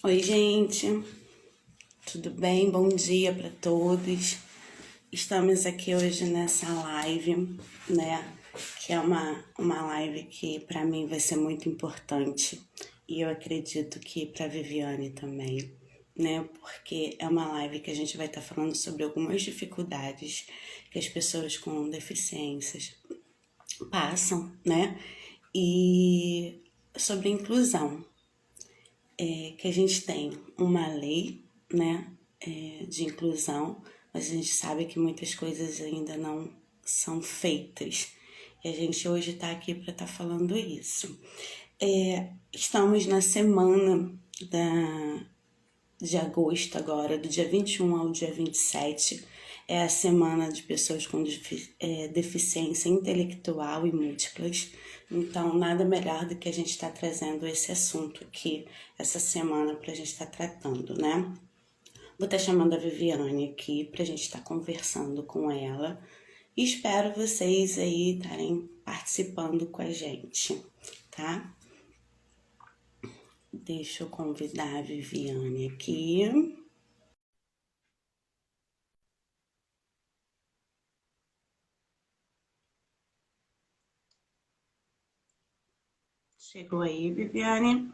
Oi, gente, tudo bem? Bom dia para todos. Estamos aqui hoje nessa live, né? Que é uma live que para mim vai ser muito importante e eu acredito que para Viviane também, né? Porque é uma live que a gente vai estar falando sobre algumas dificuldades que as pessoas com deficiências passam, né? E sobre inclusão. Que a gente tem uma lei, né, de inclusão, mas a gente sabe que muitas coisas ainda não são feitas. E a gente hoje está aqui para estar falando isso. Estamos na semana de agosto agora, do dia 21 ao dia 27, é a semana de pessoas com deficiência intelectual e múltiplas. Então, nada melhor do que a gente estar trazendo esse assunto aqui, essa semana, para a gente estar tratando, né? Vou estar chamando a Viviane aqui para a gente estar conversando com ela. E espero vocês aí estarem participando com a gente, tá? Deixa eu convidar a Viviane aqui. Chegou aí, Viviane.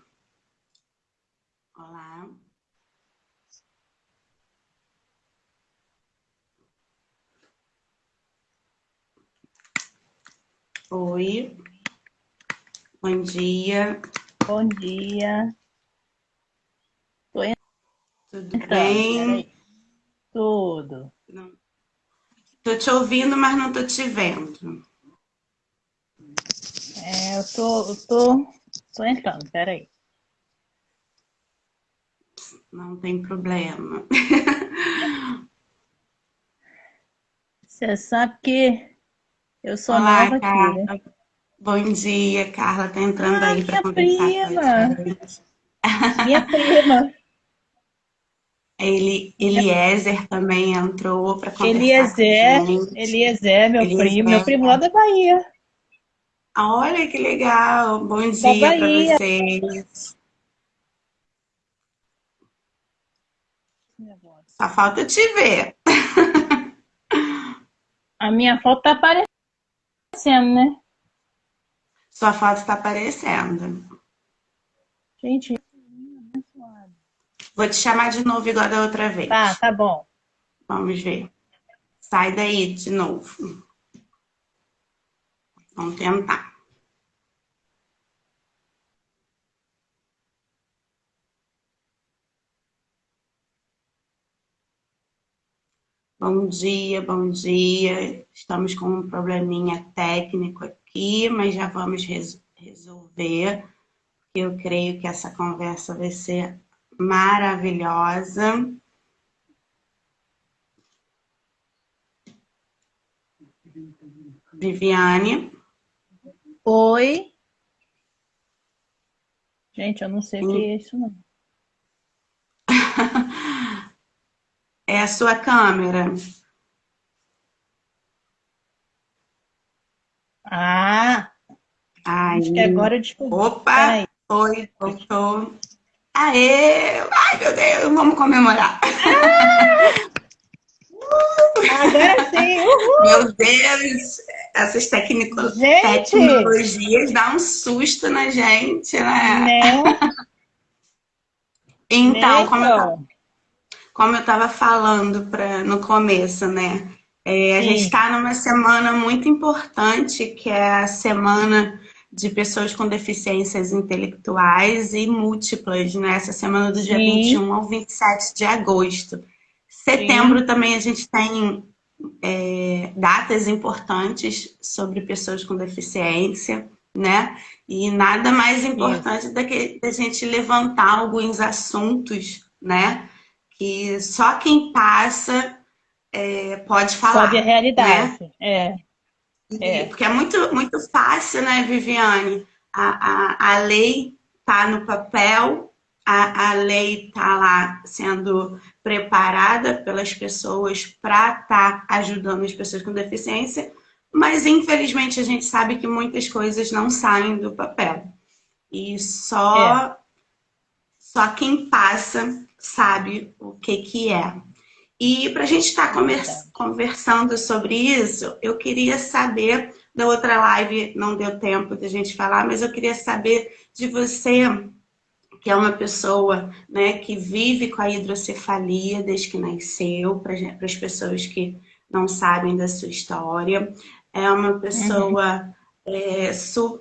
Olá. Oi. Bom dia. Bom dia. Tudo bem? Peraí. Tudo. Tô te ouvindo, mas não tô te vendo. Eu tô entrando, peraí. Não tem problema. Você sabe que eu sou Olá, nova aqui, né? Carla. Bom dia, Carla tá entrando aí para Minha conversar com a prima! gente. Minha prima! Eliezer também entrou para conversar com a Eliezer, gente. Eliezer, meu Eliezer. primo lá da Bahia. Olha que legal. Bom Da dia para Bahia. vocês. Só falta te ver. A minha foto tá aparecendo, né? Sua foto está aparecendo. Gente, Vou te chamar de novo igual da outra vez. tá bom. Vamos ver. Sai daí de novo. Vamos tentar. Bom dia, bom dia. Estamos com um probleminha técnico aqui, mas já vamos resolver. Eu creio que essa conversa vai ser maravilhosa. Viviane. Oi. Gente, eu não sei o que é isso, não. É a sua câmera. Ah, acho que Aí. agora eu descobri. Opa! Peraí. Oi, voltou. Aê! Ai, meu Deus, vamos comemorar. Agora sim, uhul! Meu Deus, essas Gente, tecnologias dão um susto na gente, né? né? Né, Então, então? como eu estava falando no começo, né? A gente Sim, está numa semana muito importante, que é a semana de pessoas com deficiências intelectuais e múltiplas, né? Essa semana do dia sim, 21 ao 27 de agosto. Setembro sim, também a gente tem datas importantes sobre pessoas com deficiência, né? E nada mais isso. importante do que a gente levantar alguns assuntos, né? Que só quem passa pode Sabe a falar, né? realidade. É. Porque é muito, muito fácil, né, Viviane? A lei está no papel, a lei está lá sendo preparada pelas pessoas para estar ajudando as pessoas com deficiência, mas infelizmente a gente sabe que muitas coisas não saem do papel. E É. só quem passa sabe o que é. E para a gente estar conversando sobre isso, eu queria saber, da outra live não deu tempo de a gente falar, mas eu queria saber de você, que é uma pessoa, né, que vive com a hidrocefalia desde que nasceu, para as pessoas que não sabem da sua história. É uma Uhum. pessoa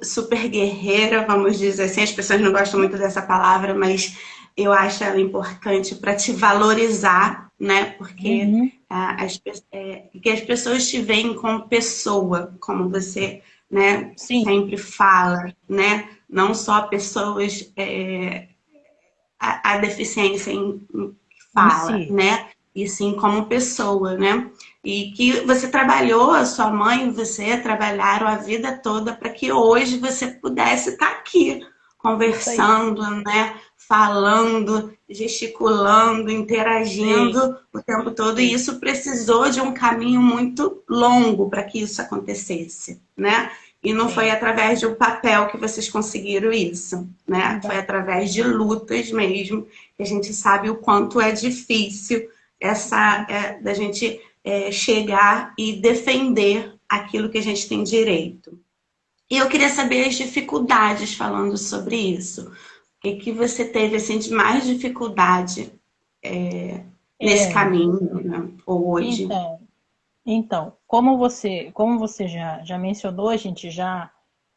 super guerreira, vamos dizer assim. As pessoas não gostam muito dessa palavra, mas eu acho ela importante para te valorizar, né? Porque Uhum. que as pessoas te veem como pessoa, como você, né, Sim, sempre fala, né? Não só pessoas a deficiência em em fala, si. né? E sim como pessoa, né? E que você trabalhou, a sua mãe e você trabalharam a vida toda para que hoje você pudesse estar aqui Isso aí. conversando, né? Falando, gesticulando, Sei, interagindo o tempo todo. E sei. isso precisou de um caminho muito longo para que isso acontecesse, né? E não foi Sim. através de um papel que vocês conseguiram isso, né? Foi Não. através de lutas mesmo, que a gente sabe o quanto é difícil da gente chegar e defender aquilo que a gente tem direito. E eu queria saber as dificuldades falando sobre isso. O que você teve assim, de mais dificuldade nesse É, caminho, né? Ou hoje? então, como você já mencionou, a gente já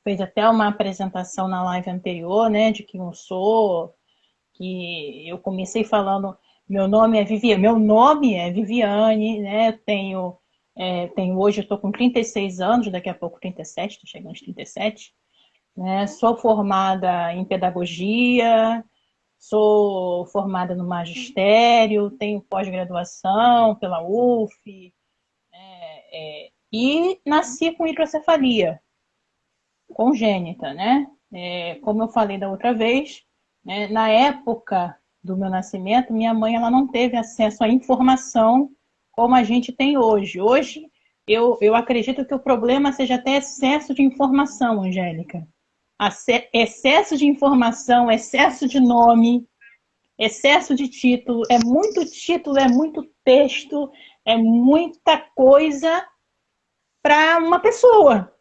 fez até uma apresentação na live anterior, né, de quem eu sou, que eu comecei falando, meu nome é Viviane, né, tenho hoje, eu estou com 36 anos, daqui a pouco 37, estou chegando aos 37, né, sou formada em pedagogia, sou formada no magistério, tenho pós-graduação pela UF, e nasci com hidrocefalia congênita, né? Como eu falei da outra vez, né, na época do meu nascimento, minha mãe ela não teve acesso à informação como a gente tem hoje. Hoje, eu acredito que o problema seja até excesso de informação, Angélica. Excesso de informação, excesso de nome, excesso de título, é muito texto, é muita coisa para uma pessoa.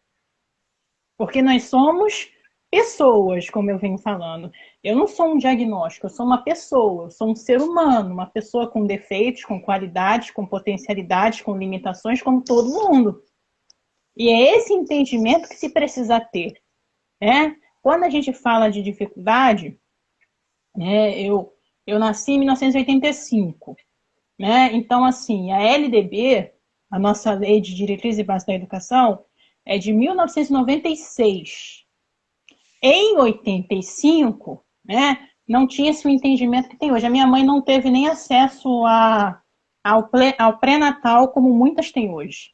Porque nós somos pessoas, como eu venho falando. Eu não sou um diagnóstico, eu sou uma pessoa, eu sou um ser humano, uma pessoa com defeitos, com qualidades, com potencialidades, com limitações, como todo mundo. E é esse entendimento que se precisa ter. Né? Quando a gente fala de dificuldade, né, eu nasci em 1985. Né? Então, assim, a LDB, a nossa Lei de Diretrizes e Bases da Educação, é de 1996. Em 85, né, não tinha esse entendimento que tem hoje. A minha mãe não teve nem acesso ao pré-natal como muitas têm hoje.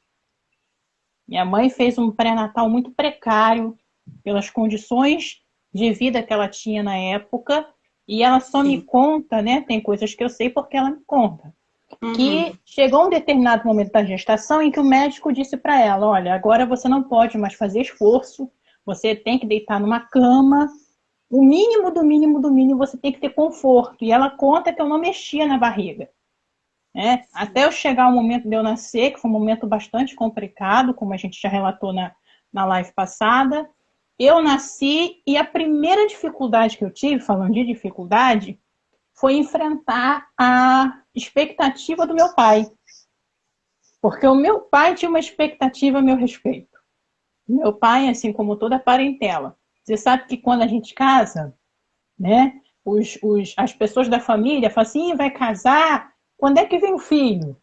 Minha mãe fez um pré-natal muito precário pelas condições de vida que ela tinha na época e ela só me Sim. conta, né, tem coisas que eu sei porque ela me conta, que Uhum. chegou um determinado momento da gestação em que o médico disse para ela, olha, agora você não pode mais fazer esforço, você tem que deitar numa cama, o mínimo do mínimo do mínimo você tem que ter conforto. E ela conta que eu não mexia na barriga. Né? Até eu chegar ao momento de eu nascer, que foi um momento bastante complicado, como a gente já relatou na live passada, eu nasci e a primeira dificuldade que eu tive, falando de dificuldade, foi enfrentar a expectativa do meu pai. Porque o meu pai tinha uma expectativa a meu respeito. Meu pai, assim como toda a parentela, você sabe que quando a gente casa, né, as pessoas da família falam assim, vai casar, quando é que vem o filho?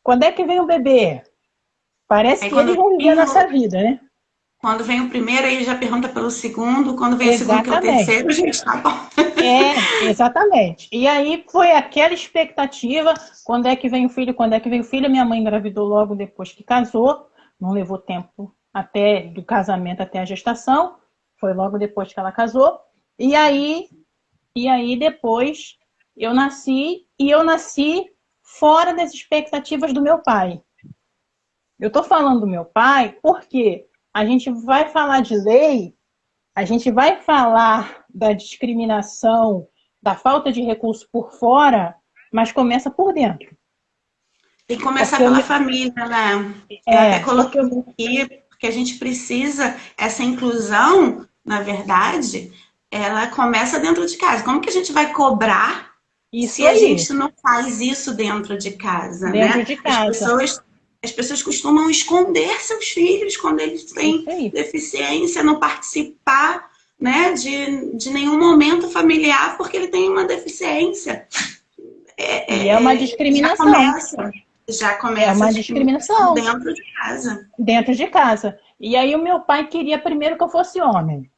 Quando é que vem o bebê? Parece Aí que eles vão viver a nossa vida, né? quando vem o primeiro, aí já pergunta pelo segundo. Quando vem o segundo, que é o Exatamente. terceiro, gente, tá bom. Exatamente. E aí foi aquela expectativa, quando é que vem o filho, quando é que vem o filho? Minha mãe engravidou logo depois que casou, não levou tempo até do casamento até a gestação, foi logo depois que ela casou. E aí, depois eu nasci fora das expectativas do meu pai. Eu estou falando do meu pai porque a gente vai falar de lei, a gente vai falar da discriminação da falta de recurso por fora, mas começa por dentro. Tem que começar Porque pela família, né? Eu até coloquei aqui, porque a gente precisa, essa inclusão, na verdade, ela começa dentro de casa. Como que a gente vai cobrar isso se a aí, gente não faz isso dentro de casa, dentro né? de casa. As pessoas costumam esconder seus filhos quando eles têm Isso aí. deficiência, não participar, né, de nenhum momento familiar porque ele tem uma deficiência. E é uma Já discriminação. começa, já É começa a uma discriminação discriminação dentro de casa. dentro de casa. E aí o meu pai queria primeiro que eu fosse homem.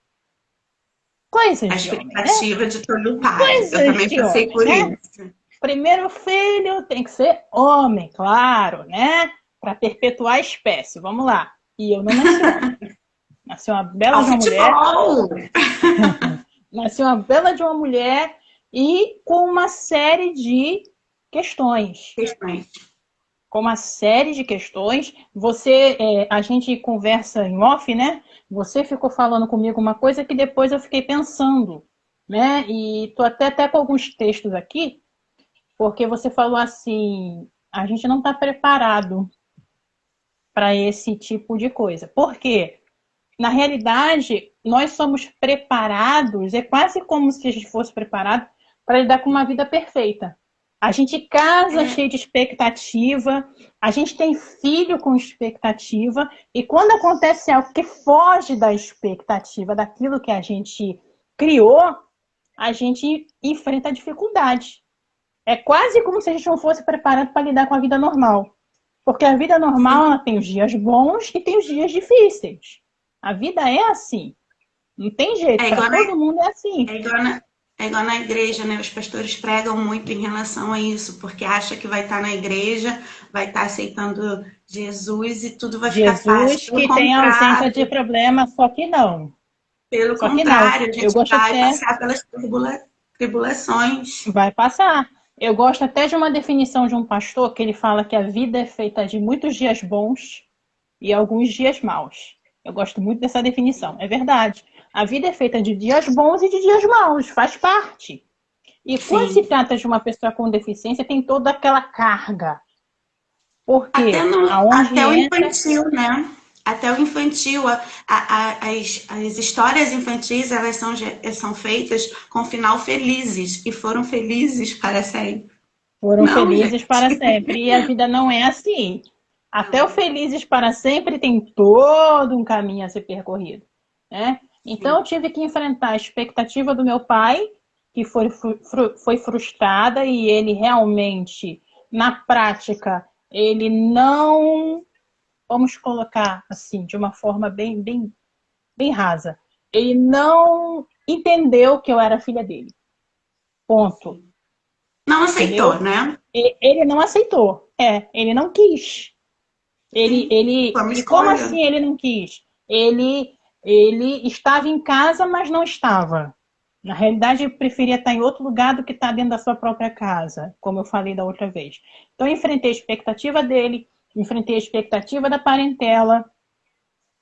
A Coisas de homem, né? expectativa de todo pai. Eu Coisas também de passei homem, por né? isso. Primeiro filho tem que ser homem, claro, né? Para perpetuar a espécie. Vamos lá. E eu não nasci homem. Nasci uma bela Ao de uma mulher. futebol! Nasci uma bela de uma mulher e com uma série de questões. Questões. Com uma série de questões. Você, a gente conversa em off, né? Você ficou falando comigo uma coisa que depois eu fiquei pensando, né? E tô até com alguns textos aqui, porque você falou assim, a gente não está preparado para esse tipo de coisa. Por quê? Na realidade, nós somos preparados, é quase como se a gente fosse preparado para lidar com uma vida perfeita. A gente casa cheio de expectativa, a gente tem filho com expectativa, e quando acontece algo que foge da expectativa, daquilo que a gente criou, a gente enfrenta dificuldade. É quase como se a gente não fosse preparado para lidar com a vida normal. Porque a vida normal, ela tem os dias bons e tem os dias difíceis. A vida é assim. Não tem jeito, para todo mundo é assim. É igual na igreja, né? Os pastores pregam muito em relação a isso, porque acha que vai estar na igreja, vai estar aceitando Jesus e tudo vai ficar fácil. Jesus que tem ausência de problema, só que não. Pelo Só que não. contrário, a Eu gente gosto vai até. passar pelas tribulações. Vai passar. Eu gosto até de uma definição de um pastor que ele fala que a vida é feita de muitos dias bons e alguns dias maus. Eu gosto muito dessa definição. É verdade. A vida é feita de dias bons e de dias maus, faz parte. E quando se trata de uma pessoa com deficiência, tem toda aquela carga. Porque aonde Até o entra. infantil, né? Até o infantil, as histórias infantis, elas são feitas com final felizes, e foram felizes para sempre. Foram Não, felizes gente. para sempre. E a vida não é assim. Até o felizes para sempre tem todo um caminho a ser percorrido, né? Então eu tive que enfrentar a expectativa do meu pai, que foi frustrada, e ele realmente, na prática, ele não, vamos colocar assim, de uma forma bem rasa, ele não entendeu que eu era filha dele. Ponto. Não aceitou, Entendeu? né? Ele não aceitou. Ele não quis. Sim, foi uma E como escolha. assim ele não quis? Ele estava em casa, mas não estava. Na realidade, ele preferia estar em outro lugar do que estar dentro da sua própria casa, como eu falei da outra vez. Então, eu enfrentei a expectativa dele, enfrentei a expectativa da parentela.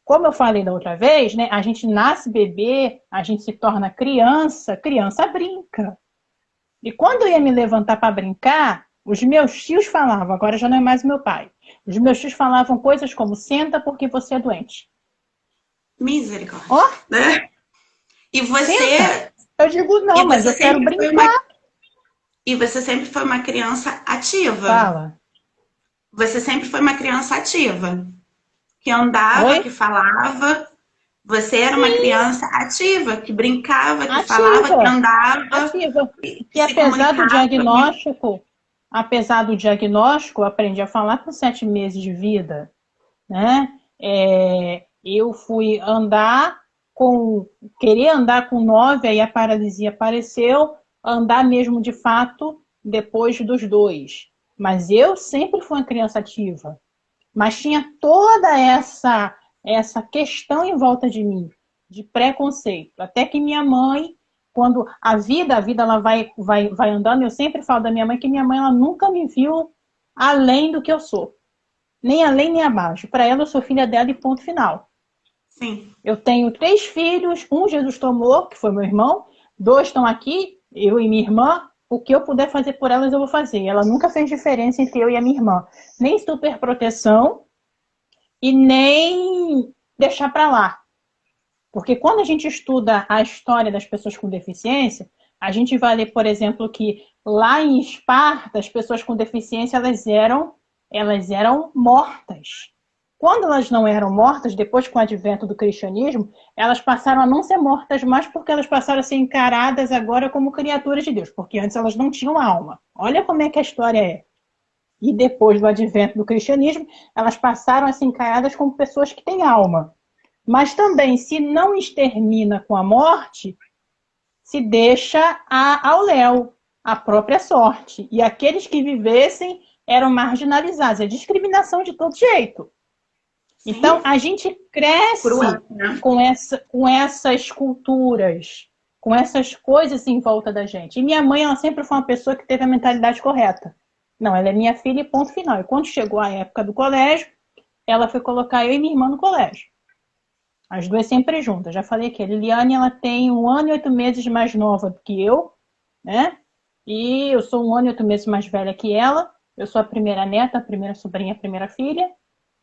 Como eu falei da outra vez, né? A gente nasce bebê, a gente se torna criança, criança brinca. E quando eu ia me levantar para brincar, os meus tios falavam, agora já não é mais meu pai. Os meus tios falavam coisas como: senta porque você é doente. Misericórdia. Ó, Né? E senta. você, Eu digo, e não, mas você eu quero sempre foi brincar. e você sempre foi uma criança ativa. Fala. Você sempre foi uma criança ativa, que andava, Oi? que falava. Você era uma Sim, criança ativa, que brincava, que falava, que ativa. andava, Ativa. que Que se apesar do comunicava. diagnóstico, eu aprendi a falar com 7 meses de vida, né? Eu fui andar querer andar com 9, aí a paralisia apareceu, andar mesmo de fato depois dos 2. Mas eu sempre fui uma criança ativa. Mas tinha toda essa questão em volta de mim, de preconceito. Até que minha mãe, quando a vida ela vai andando, eu sempre falo da minha mãe que minha mãe ela nunca me viu além do que eu sou. Nem além nem abaixo. Para ela, eu sou filha dela e ponto final. Sim. Eu tenho 3 filhos, um Jesus tomou, que foi meu irmão, 2 estão aqui, eu e minha irmã, o que eu puder fazer por elas, eu vou fazer. Ela nunca fez diferença entre eu e a minha irmã. Nem superproteção e nem deixar para lá. Porque quando a gente estuda a história das pessoas com deficiência, a gente vai ler, por exemplo, que lá em Esparta, as pessoas com deficiência, elas eram mortas. Quando elas não eram mortas, depois com o advento do cristianismo, elas passaram a não ser mortas mais porque elas passaram a ser encaradas agora como criaturas de Deus, porque antes elas não tinham alma. Olha como é que a história é. E depois do advento do cristianismo, elas passaram a ser encaradas como pessoas que têm alma. Mas também, se não extermina com a morte, se deixa ao léu, a própria sorte. E aqueles que vivessem eram marginalizados. É discriminação de todo jeito. Sim. Então, a gente cresce com essas culturas, com essas coisas em volta da gente. E minha mãe, ela sempre foi uma pessoa que teve a mentalidade correta. Não, ela é minha filha e ponto final. E quando chegou a época do colégio, ela foi colocar eu e minha irmã no colégio. As duas sempre juntas. Já falei que a Liliane, ela tem 1 ano e 8 meses mais nova do que eu, né? E eu sou 1 ano e 8 meses mais velha que ela. Eu sou a primeira neta, a primeira sobrinha, a primeira filha.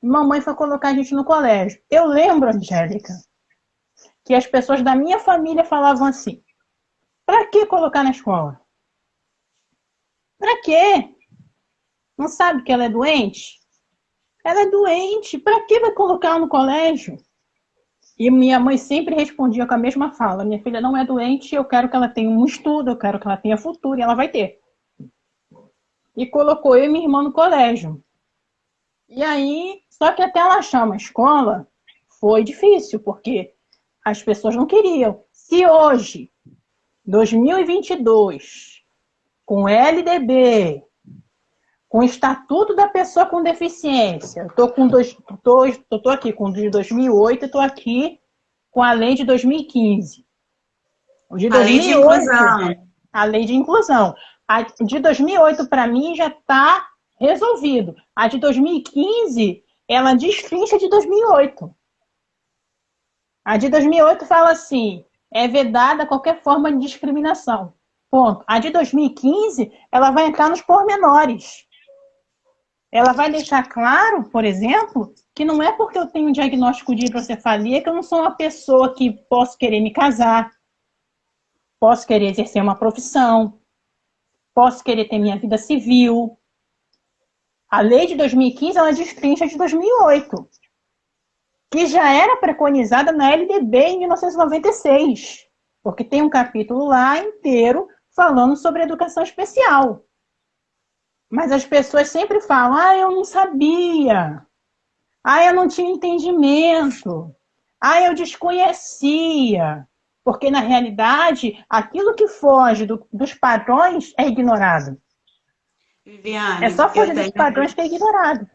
Mamãe foi colocar a gente no colégio. Eu lembro, Angélica, que as pessoas da minha família falavam assim: pra que colocar na escola? Pra quê? Não sabe que ela é doente? Ela é doente. Pra que vai colocar ela no colégio? E minha mãe sempre respondia com a mesma fala: minha filha não é doente, eu quero que ela tenha um estudo, eu quero que ela tenha futuro, e ela vai ter. E colocou eu e minha irmã no colégio. E aí, só que até ela achar uma escola, foi difícil, porque as pessoas não queriam. Se hoje, 2022, com LDB, com o Estatuto da Pessoa com Deficiência, eu tô aqui com o de 2008 e estou aqui com a lei de 2015. O de 2008, a lei de inclusão. A de 2008, para mim, já está resolvido. A de 2015, ela destrincha a de 2008. A de 2008 fala assim: é vedada qualquer forma de discriminação. Ponto. A de 2015, ela vai entrar nos pormenores. Ela vai deixar claro, por exemplo, que não é porque eu tenho um diagnóstico de hidrocefalia que eu não sou uma pessoa que posso querer me casar, posso querer exercer uma profissão, posso querer ter minha vida civil. A lei de 2015, ela destrincha de 2008, que já era preconizada na LDB em 1996, porque tem um capítulo lá inteiro falando sobre educação especial. Mas as pessoas sempre falam: ah, eu não sabia, ah, eu não tinha entendimento, ah, eu desconhecia. Porque, na realidade, aquilo que foge dos padrões é ignorado. Viviane, é só fugir dos padrões que é ignorado.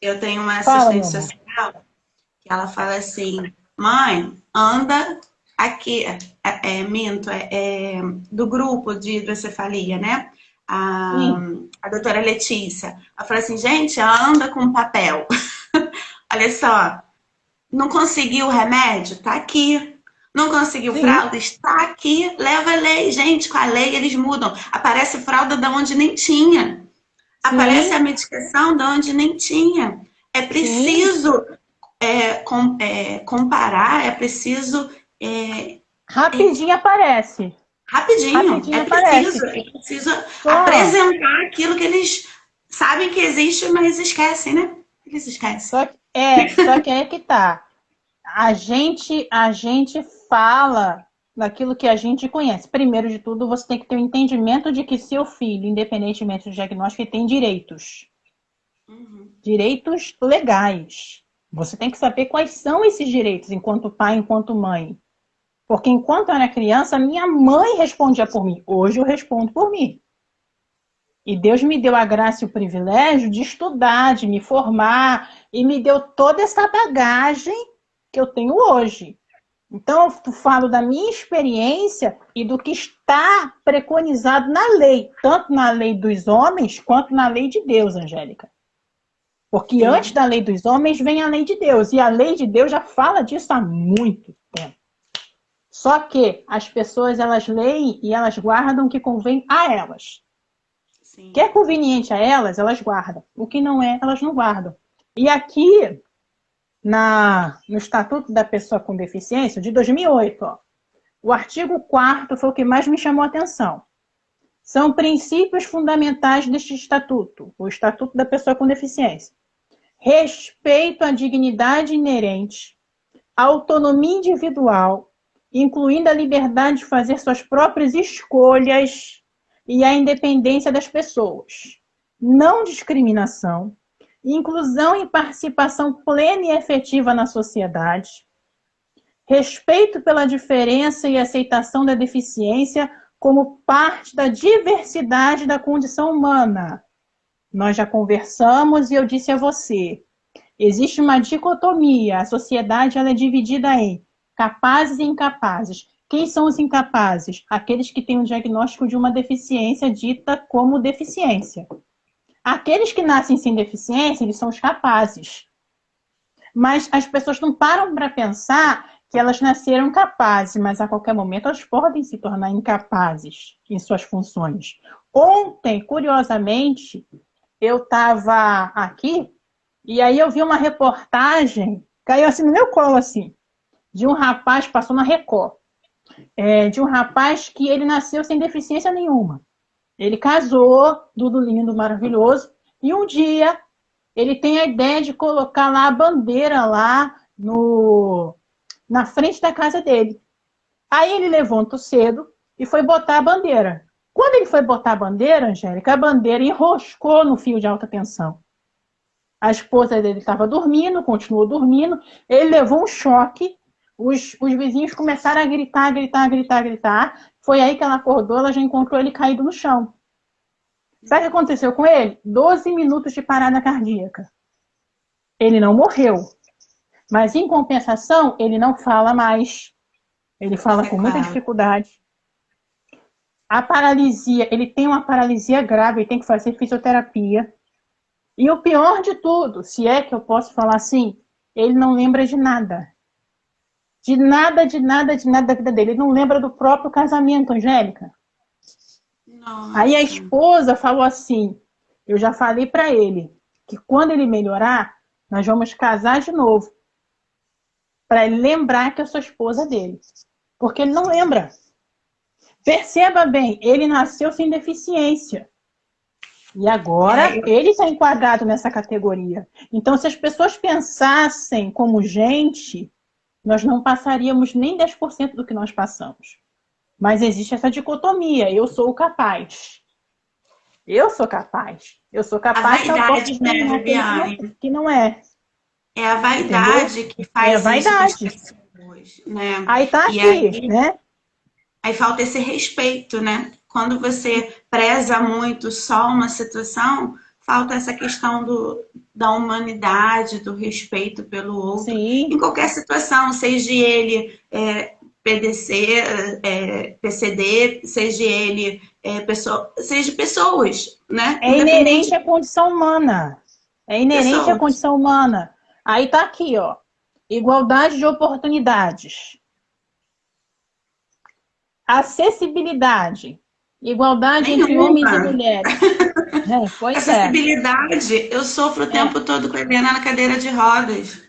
Eu tenho uma assistente social que ela fala assim: mãe, anda aqui, minto, do grupo de hidrocefalia, né? A doutora Letícia. Ela fala assim: gente, anda com papel. Olha só, não conseguiu o remédio? Tá aqui. Não conseguiu fralda? Está aqui. Leva a lei. Gente, com a lei eles mudam. Aparece fralda de onde nem tinha. Aparece a medicação de onde nem tinha. É preciso comparar, é preciso... rapidinho aparece. Rapidinho é preciso apresentar aquilo que eles sabem que existe, mas esquecem, né? Eles esquecem. Só que é que tá. A gente fala daquilo que a gente conhece. Primeiro de tudo, você tem que ter um entendimento de que seu filho, independentemente do diagnóstico, ele tem direitos. Direitos legais. Você tem que saber quais são esses direitos, enquanto pai, enquanto mãe. Porque enquanto eu era criança, minha mãe respondia por mim. Hoje eu respondo por mim. E Deus me deu a graça e o privilégio de estudar, de me formar, e me deu toda essa bagagem que eu tenho hoje. Então, eu falo da minha experiência e do que está preconizado na lei, tanto na lei dos homens quanto na lei de Deus, Angélica. Porque antes da lei dos homens vem a lei de Deus, e a lei de Deus já fala disso há muito tempo. Só que as pessoas, elas leem e elas guardam o que convém a elas. Sim. O que é conveniente a elas, elas guardam. O que não é, elas não guardam. E aqui, no Estatuto da Pessoa com Deficiência, de 2008, ó, o artigo 4º foi o que mais me chamou a atenção. São princípios fundamentais deste Estatuto, o Estatuto da Pessoa com Deficiência. Respeito à dignidade inerente, autonomia individual, incluindo a liberdade de fazer suas próprias escolhas e a independência das pessoas. Não discriminação, inclusão e participação plena e efetiva na sociedade, respeito pela diferença e aceitação da deficiência como parte da diversidade da condição humana. Nós já conversamos e eu disse a você, existe uma dicotomia, a sociedade ela é dividida em capazes e incapazes. Quem são os incapazes? Aqueles que têm um diagnóstico de uma deficiência dita como deficiência. Aqueles que nascem sem deficiência, eles são os capazes. Mas as pessoas não param para pensar que elas nasceram capazes, mas a qualquer momento elas podem se tornar incapazes em suas funções. Ontem, curiosamente, eu estava aqui e aí eu vi uma reportagem, caiu assim no meu colo, assim, de um rapaz, passou na Record, de um rapaz que ele nasceu sem deficiência nenhuma. Ele casou, tudo lindo, maravilhoso, e um dia ele tem a ideia de colocar lá a bandeira lá na frente da casa dele. Aí ele levanta cedo e foi botar a bandeira. Quando ele foi botar a bandeira, Angélica, a bandeira enroscou no fio de alta tensão. A esposa dele estava dormindo, continuou dormindo, ele levou um choque, os vizinhos começaram a gritar, gritar, gritar, gritar. Foi aí que ela acordou, ela já encontrou ele caído no chão. Sabe o que aconteceu com ele? 12 minutos de parada cardíaca. Ele não morreu. Mas, em compensação, ele não fala mais. Ele fala com muita dificuldade. A paralisia, ele tem uma paralisia grave, ele tem que fazer fisioterapia. E o pior de tudo, se é que eu posso falar assim, ele não lembra de nada. De nada, de nada, de nada da vida dele. Ele não lembra do próprio casamento, Angélica. Nossa. Aí a esposa falou assim, eu já falei para ele, que quando ele melhorar, nós vamos casar de novo. Para ele lembrar que eu sou esposa dele. Porque ele não lembra. Perceba bem, ele nasceu sem deficiência. E agora ele está enquadrado nessa categoria. Então, se as pessoas pensassem como gente, nós não passaríamos nem 10% do que nós passamos. Mas existe essa dicotomia. Eu sou o capaz. Eu sou capaz. Eu sou capaz. A vaidade, né, Viviane? Que não é. É a vaidade, entendeu? Que faz a vaidade. Isso com as pessoas, né? Aí tá e aqui, aí, né? Aí falta esse respeito, né? Quando você preza muito só uma situação, falta essa questão da humanidade, do respeito pelo outro. Sim. Em qualquer situação, seja ele PDC, PCD, seja ele seja pessoas, né? É inerente à condição humana. É inerente à condição humana. Aí tá aqui, ó. Igualdade de oportunidades. Acessibilidade. Igualdade entre homens e mulheres. Acessibilidade. Eu sofro o tempo todo com a Helena na cadeira de rodas.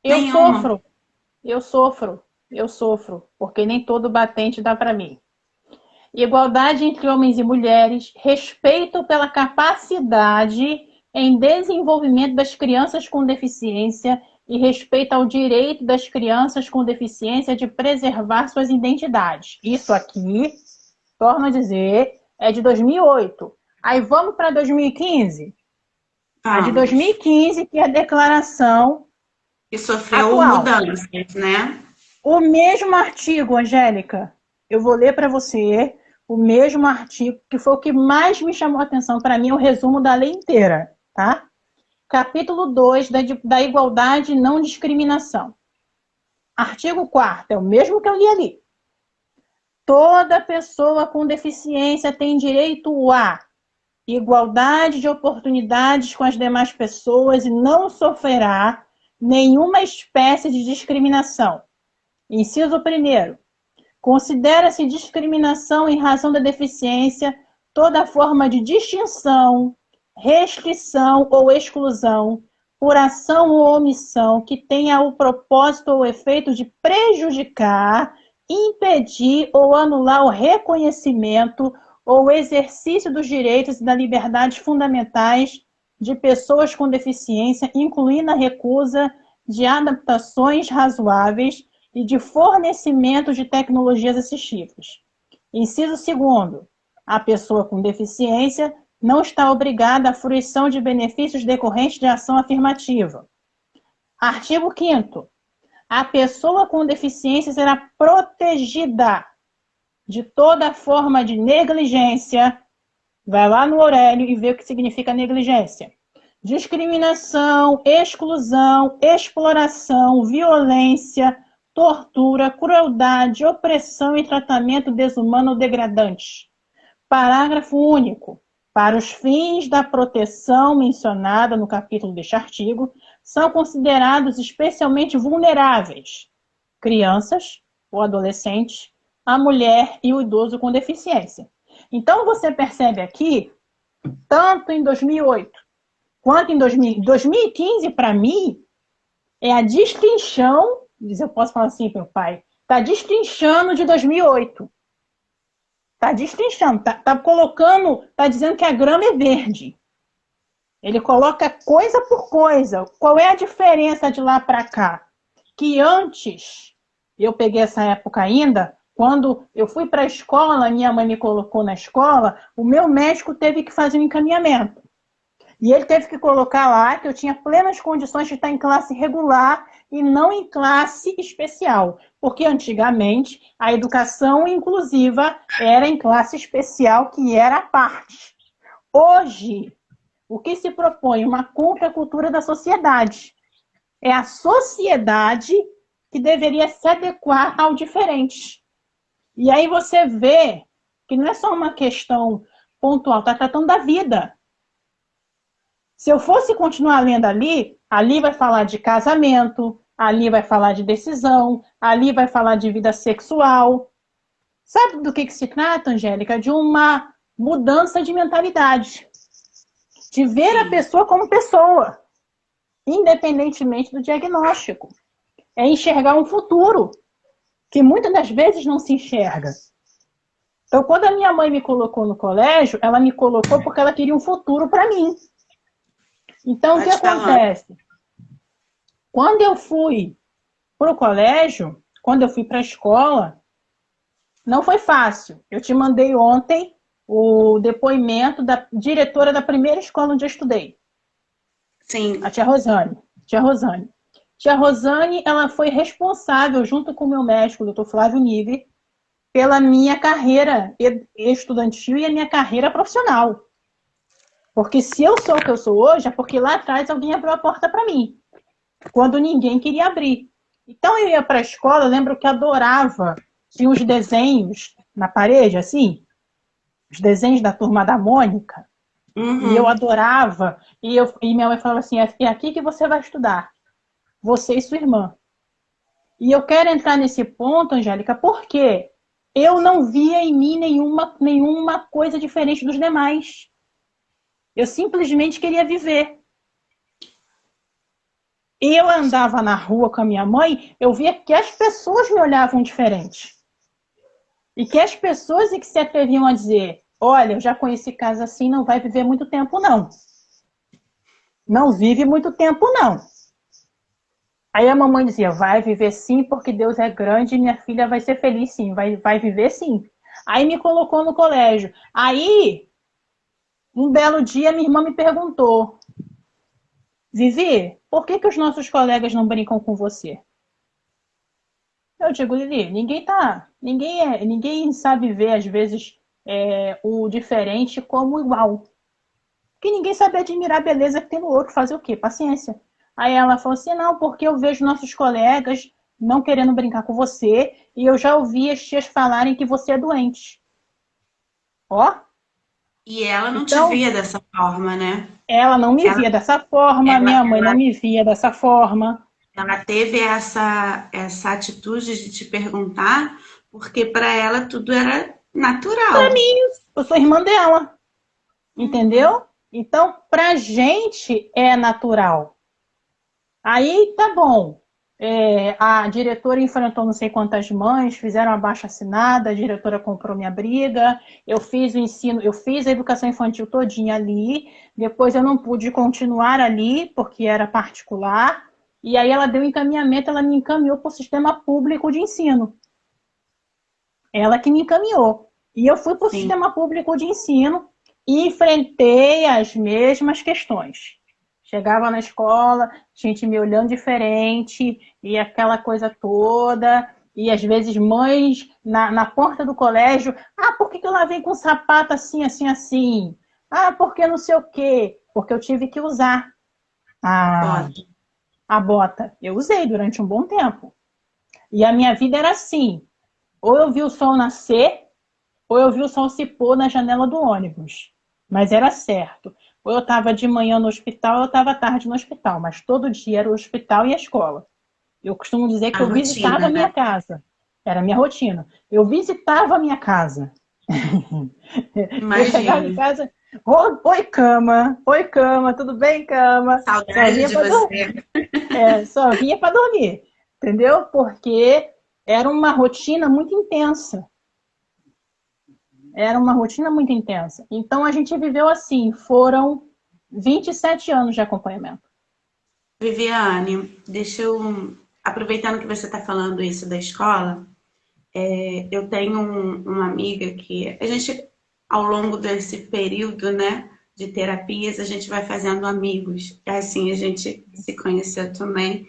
Eu sofro, porque nem todo batente dá para mim. Igualdade entre homens e mulheres, respeito pela capacidade em desenvolvimento das crianças com deficiência e respeito ao direito das crianças com deficiência de preservar suas identidades. Isso aqui, torno a dizer, é de 2008. Aí vamos para 2015? A de 2015, que é a declaração que sofreu atual. Mudanças, né? O mesmo artigo, Angélica, eu vou ler para você o mesmo artigo, que foi o que mais me chamou a atenção. Para mim, é o resumo da lei inteira, tá? Capítulo 2 da igualdade e não discriminação. Artigo 4º, é o mesmo que eu li ali. Toda pessoa com deficiência tem direito a igualdade de oportunidades com as demais pessoas e não sofrerá nenhuma espécie de discriminação. Inciso 1º. Considera-se discriminação em razão da deficiência toda forma de distinção, restrição ou exclusão, por ação ou omissão, que tenha o propósito ou efeito de prejudicar, impedir ou anular o reconhecimento ou exercício dos direitos e das liberdades fundamentais de pessoas com deficiência, incluindo a recusa de adaptações razoáveis e de fornecimento de tecnologias assistivas. Inciso 2º. A pessoa com deficiência não está obrigada à fruição de benefícios decorrentes de ação afirmativa. Artigo 5º. A pessoa com deficiência será protegida de toda forma de negligência. Vai lá no Aurélio e vê o que significa negligência. Discriminação, exclusão, exploração, violência, tortura, crueldade, opressão e tratamento desumano ou degradante. Parágrafo único. Para os fins da proteção mencionada no capítulo deste artigo, são considerados especialmente vulneráveis crianças ou adolescentes, a mulher e o idoso com deficiência. Então, você percebe aqui, tanto em 2008 quanto em 2015, para mim, é a destrinchão, eu posso falar assim, meu pai, está destrinchando de 2008. Está destrinchando, está colocando, está dizendo que a grama é verde. Ele coloca coisa por coisa. Qual é a diferença de lá para cá? Que antes, eu peguei essa época ainda, quando eu fui para a escola, minha mãe me colocou na escola, o meu médico teve que fazer um encaminhamento. E ele teve que colocar lá que eu tinha plenas condições de estar em classe regular e não em classe especial. Porque antigamente a educação inclusiva era em classe especial, que era a parte. Hoje, o que se propõe? Uma contracultura da sociedade. É a sociedade que deveria se adequar ao diferente. E aí você vê que não é só uma questão pontual, está tratando da vida. Se eu fosse continuar lendo ali vai falar de casamento, ali vai falar de decisão, ali vai falar de vida sexual. Sabe do que se trata, Angélica? De uma mudança de mentalidade. De ver a pessoa como pessoa, independentemente do diagnóstico. É enxergar um futuro, que muitas das vezes não se enxerga. Então, quando a minha mãe me colocou no colégio, ela me colocou porque ela queria um futuro para mim. Então, o que acontece? Quando eu fui para o colégio, quando eu fui para a escola, não foi fácil. Eu te mandei ontem o depoimento da diretora da primeira escola onde eu estudei. Sim. A tia Rosane. Tia Rosane, ela foi responsável, junto com o meu médico, o doutor Flávio Nive, pela minha carreira estudantil e a minha carreira profissional. Porque se eu sou o que eu sou hoje, é porque lá atrás alguém abriu a porta para mim, quando ninguém queria abrir. Então eu ia para a escola, eu lembro que adorava, tinha uns desenhos na parede, assim, os desenhos da Turma da Mônica, e eu adorava, e minha mãe falava assim, é aqui que você vai estudar, você e sua irmã. E eu quero entrar nesse ponto, Angélica, porque eu não via em mim nenhuma coisa diferente dos demais. Eu simplesmente queria viver. E eu andava na rua com a minha mãe, eu via que as pessoas me olhavam diferente. E que as pessoas que se atreviam a dizer, olha, eu já conheci casa assim, não vai viver muito tempo, não. Não vive muito tempo, não. Aí a mamãe dizia, vai viver sim, porque Deus é grande e minha filha vai ser feliz sim, vai viver sim. Aí me colocou no colégio. Aí, um belo dia, minha irmã me perguntou, Vivi, por que os nossos colegas não brincam com você? Eu digo, Lili, ninguém sabe ver, às vezes, o diferente como igual. Porque ninguém sabe admirar a beleza que tem no outro, fazer o quê? Paciência. Aí ela falou assim, não, porque eu vejo nossos colegas não querendo brincar com você e eu já ouvi as tias falarem que você é doente. Ó. E ela não te via dessa forma, né? Ela não me via dessa forma, minha mãe não me via dessa forma. Ela teve essa atitude de te perguntar Porque para ela tudo era Para natural. mim, eu sou irmã dela, entendeu? Então, pra gente é natural. Aí tá bom. A diretora enfrentou não sei quantas mães, fizeram abaixo-assinada, a diretora comprou minha briga, eu fiz o ensino, eu fiz a educação infantil todinha ali, depois eu não pude continuar ali, porque era particular, e aí ela deu encaminhamento, ela me encaminhou para o sistema público de ensino. Ela que me encaminhou. E eu fui para o Sim. sistema público de ensino e enfrentei as mesmas questões. Chegava na escola, gente me olhando diferente, e aquela coisa toda, e às vezes mães na porta do colégio, por que ela vem com sapato assim, assim, assim? Porque não sei o quê. Porque eu tive que usar a, Bota. a bota. Eu usei durante um bom tempo. E a minha vida era assim, ou eu vi o sol nascer, ou eu vi o sol se pôr na janela do ônibus. Mas era certo. Ou eu estava de manhã no hospital, ou eu estava tarde no hospital. Mas todo dia era o hospital e a escola. Eu costumo dizer A que eu visitava rotina, a né? minha casa. Era a minha rotina. Eu visitava a minha casa. Eu chegava em Imagino. casa, oi cama, tudo bem, cama? Só Saudade vinha de para dormir. você. Só vinha para dormir. Entendeu? Porque era uma rotina muito intensa. Era uma rotina muito intensa. Então a gente viveu assim, foram 27 anos de acompanhamento. Viviane, deixa eu. Aproveitando que você está falando isso da escola, eu tenho uma amiga que a gente, ao longo desse período, né, de terapias, a gente vai fazendo amigos. Assim, a gente se conheceu também.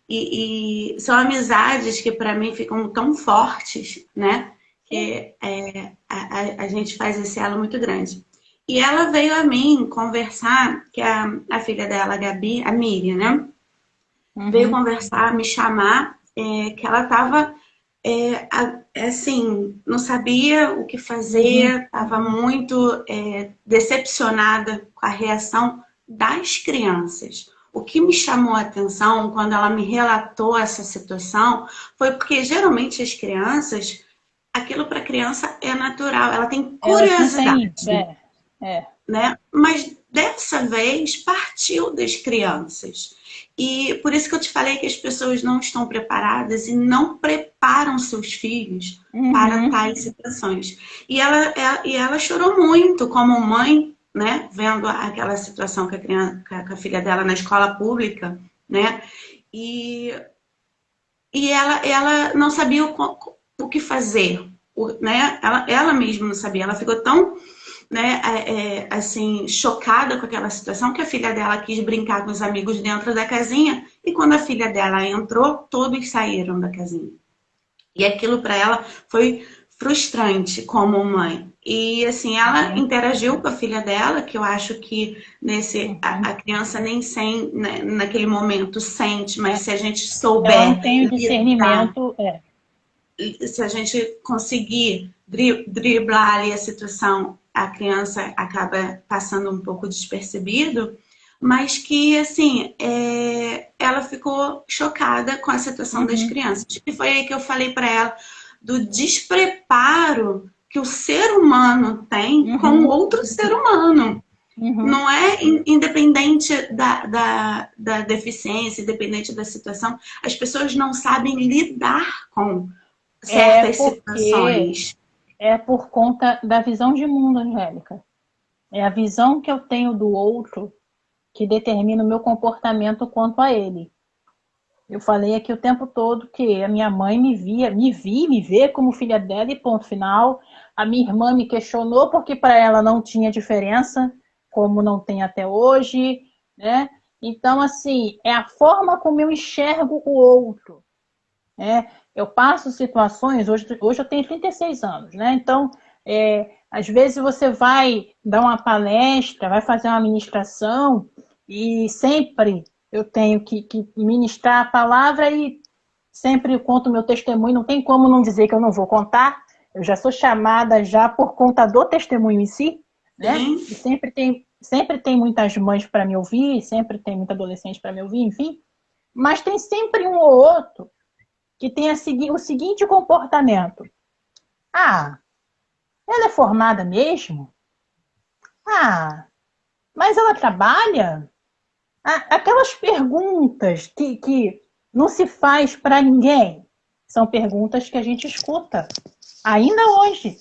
E são amizades que para mim ficam tão fortes, né? Que a gente faz esse elo muito grande. E ela veio a mim conversar, que a filha dela, a Gabi, a Miriam, né? Veio Uhum. conversar, me chamar, que ela estava assim, não sabia o que Uhum. fazer, estava muito decepcionada com a reação das crianças. O que me chamou a atenção quando ela me relatou essa situação foi porque geralmente as crianças, aquilo para a criança é natural, ela tem Elas não têm. curiosidade, É. né? Mas dessa vez partiu das crianças. E por isso que eu te falei que as pessoas não estão preparadas e não preparam seus filhos para Uhum. tais situações. E ela chorou muito como mãe, né? Vendo aquela situação com a, criança, com a filha dela na escola pública, né? E, e ela não sabia o que fazer, né? Ela mesma não sabia. Ela ficou tão, né, assim, chocada com aquela situação que a filha dela quis brincar com os amigos dentro da casinha e quando a filha dela entrou, todos saíram da casinha. E aquilo para ela foi frustrante como mãe. E assim, ela Uhum. interagiu com a filha dela, que eu acho que nesse Uhum. a criança nem sem, né, naquele momento sente, mas É. se a gente Ela não souber tem o lidar, discernimento. se a gente conseguir driblar ali a situação, a criança acaba passando um pouco despercebido, mas que, assim, ela ficou chocada com a situação das Uhum. crianças. E foi aí que eu falei para ela do despreparo que o ser humano tem com o Uhum. outro ser humano. Uhum. Não é independente da deficiência, independente da situação, as pessoas não sabem lidar com É certas porque situações. é por conta da visão de mundo, Angélica. É a visão que eu tenho do outro que determina o meu comportamento quanto a ele. Eu falei aqui o tempo todo que a minha mãe me vê como filha dela e ponto final. A minha irmã me questionou porque para ela não tinha diferença, como não tem até hoje, né? Então, assim, é a forma como eu enxergo o outro, né? Eu passo situações, hoje eu tenho 36 anos, né? Então, às vezes você vai dar uma palestra, vai fazer uma ministração e sempre eu tenho que ministrar a palavra e sempre conto meu testemunho, não tem como não dizer que eu não vou contar. Eu já sou chamada já por conta do testemunho em si, né? Sim, E sempre tem muitas mães para me ouvir, sempre tem muita adolescente para me ouvir, enfim. Mas tem sempre um ou outro que tem o seguinte comportamento. Ah, ela é formada mesmo? Ah, mas ela trabalha? Aquelas perguntas que não se faz para ninguém, são perguntas que a gente escuta ainda hoje,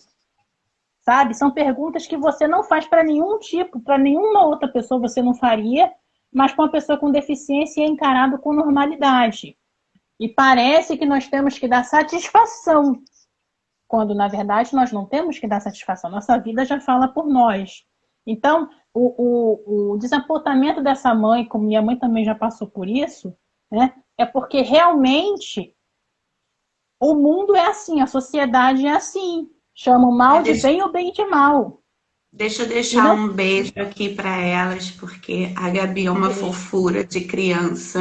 sabe? São perguntas que você não faz para nenhum tipo, para nenhuma outra pessoa você não faria, mas com uma pessoa com deficiência é encarado com normalidade. E parece que nós temos que dar satisfação, quando na verdade nós não temos que dar satisfação. Nossa vida já fala por nós. Então, o desapontamento dessa mãe, como minha mãe também já passou por isso, né, é porque realmente o mundo é assim, a sociedade é assim. Chama o É, mal de bem e o bem de mal. deixa eu E deixar não. um beijo aqui para elas, porque a Gabi é Um uma beijo. fofura de criança.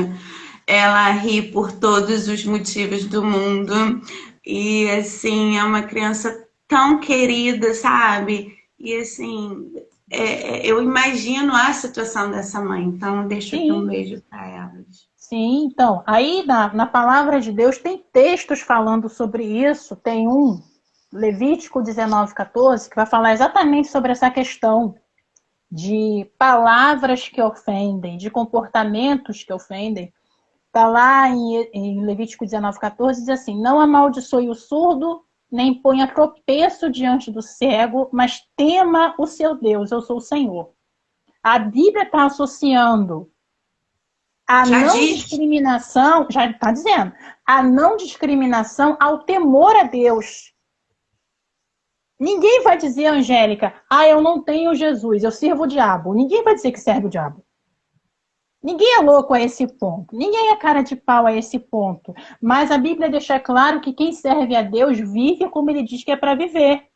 Ela ri por todos os motivos do mundo. E, assim, é uma criança tão querida, sabe? E, assim, eu imagino a situação dessa mãe. Então, eu deixo aqui um Sim, beijo para elas. sim. Então, aí na palavra de Deus tem textos falando sobre isso. Tem um, Levítico 19:14, que vai falar exatamente sobre essa questão de palavras que ofendem, de comportamentos que ofendem. Está lá em Levítico 19:14, diz assim: não amaldiçoe o surdo, nem ponha tropeço diante do cego, mas tema o seu Deus, eu sou o Senhor. A Bíblia está associando a Já não diz? discriminação, já está dizendo, a não discriminação ao temor a Deus. Ninguém vai dizer, Angélica, eu não tenho Jesus, eu sirvo o diabo. Ninguém vai dizer que serve o diabo. Ninguém é louco a esse ponto. Ninguém é cara de pau a esse ponto. Mas a Bíblia deixa claro que quem serve a Deus vive como ele diz que é para viver.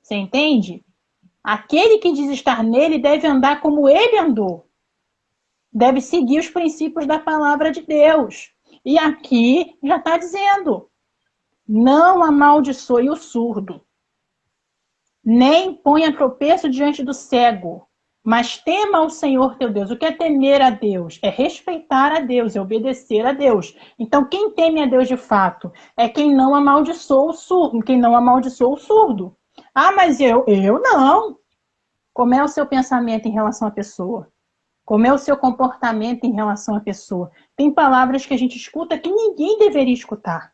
Você entende? Aquele que diz estar nele deve andar como ele andou. Deve seguir os princípios da palavra de Deus. E aqui já está dizendo: não amaldiçoe o surdo, nem ponha tropeço diante do cego, mas tema ao Senhor teu Deus. O que é temer a Deus? É respeitar a Deus, é obedecer a Deus. Então, quem teme a Deus de fato é quem não amaldiçoa o surdo, quem não amaldiçoa o surdo. Mas eu não. Como é o seu pensamento em relação à pessoa? Como é o seu comportamento em relação à pessoa? Tem palavras que a gente escuta que ninguém deveria escutar.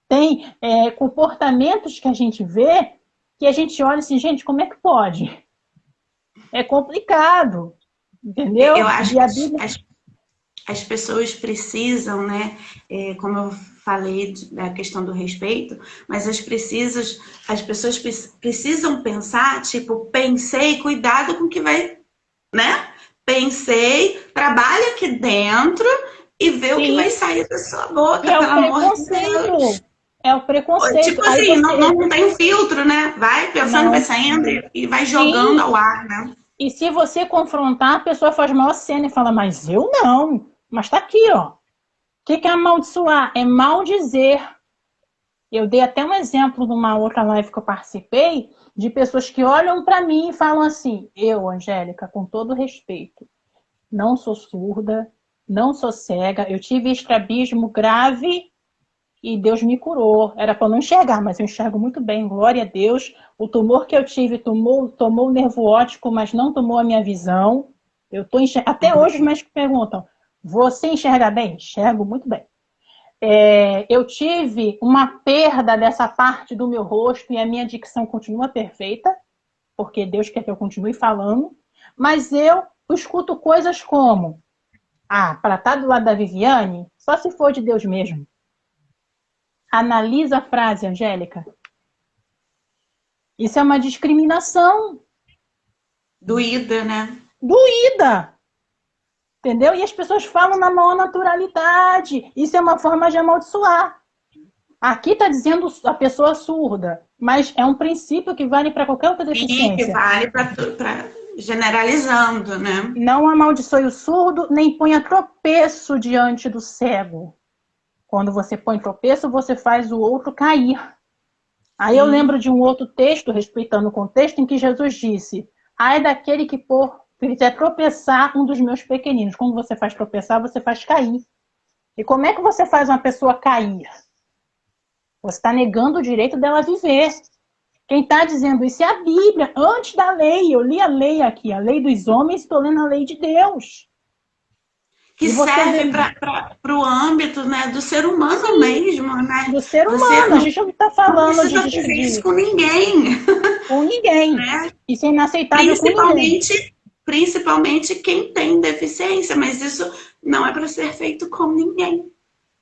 Tem comportamentos que a gente vê que a gente olha assim, gente, como é que pode? É complicado, Eu entendeu? acho E que a Bíblia. as pessoas precisam, né? Como eu falei da questão do respeito, mas as pessoas precisam pensar, tipo, pensei, cuidado com o que vai, né? Pensei, trabalha aqui dentro e vê o que vai Sim, sair da sua e boca, é pelo o amor de preconceito. Deus. É o preconceito. Tipo Aí assim, você. não tem filtro, né? Vai pensando, vai Não. saindo e vai jogando Sim. ao ar, né? E se você confrontar, a pessoa faz maior cena e fala, mas eu não. Mas tá aqui, ó. O que é amaldiçoar? É maldizer. Eu dei até um exemplo numa outra live que eu participei, de pessoas que olham para mim e falam assim: eu, Angélica, com todo respeito, não sou surda, não sou cega, eu tive estrabismo grave e Deus me curou. Era para não enxergar, mas eu enxergo muito bem, glória a Deus. O tumor que eu tive tomou o nervo óptico, mas não tomou a minha visão. Eu tô Até hoje os médicos perguntam: você enxerga bem? Enxergo muito bem. Eu tive uma perda dessa parte do meu rosto e a minha dicção continua perfeita, porque Deus quer que eu continue falando, mas eu escuto coisas como: para estar do lado da Viviane, só se for de Deus mesmo. Analisa a frase, Angélica. Isso é uma discriminação Doída, né? doída, entendeu? E as pessoas falam na maior naturalidade. Isso é uma forma de amaldiçoar. Aqui está dizendo a pessoa surda, mas é um princípio que vale para qualquer outra E que deficiência. vale para generalizando, né? Não amaldiçoe o surdo, nem ponha tropeço diante do cego. Quando você põe tropeço, você faz o outro cair. Aí eu lembro Sim. de um outro texto, respeitando o contexto, em que Jesus disse: ai daquele que fizer tropeçar um dos meus pequeninos. Quando você faz tropeçar, você faz cair. E como é que você faz uma pessoa cair? Você está negando o direito dela viver. Quem está dizendo isso é a Bíblia, antes da lei. Eu li a lei aqui, a lei dos homens, estou lendo a lei de Deus. Que serve para o âmbito, né, do ser humano mesmo, né? Do ser Você humano. A gente não está não falando precisa fazer isso com ninguém, com ninguém. né? Isso é inaceitável com ninguém. Principalmente quem tem deficiência, mas isso não é para ser feito com ninguém.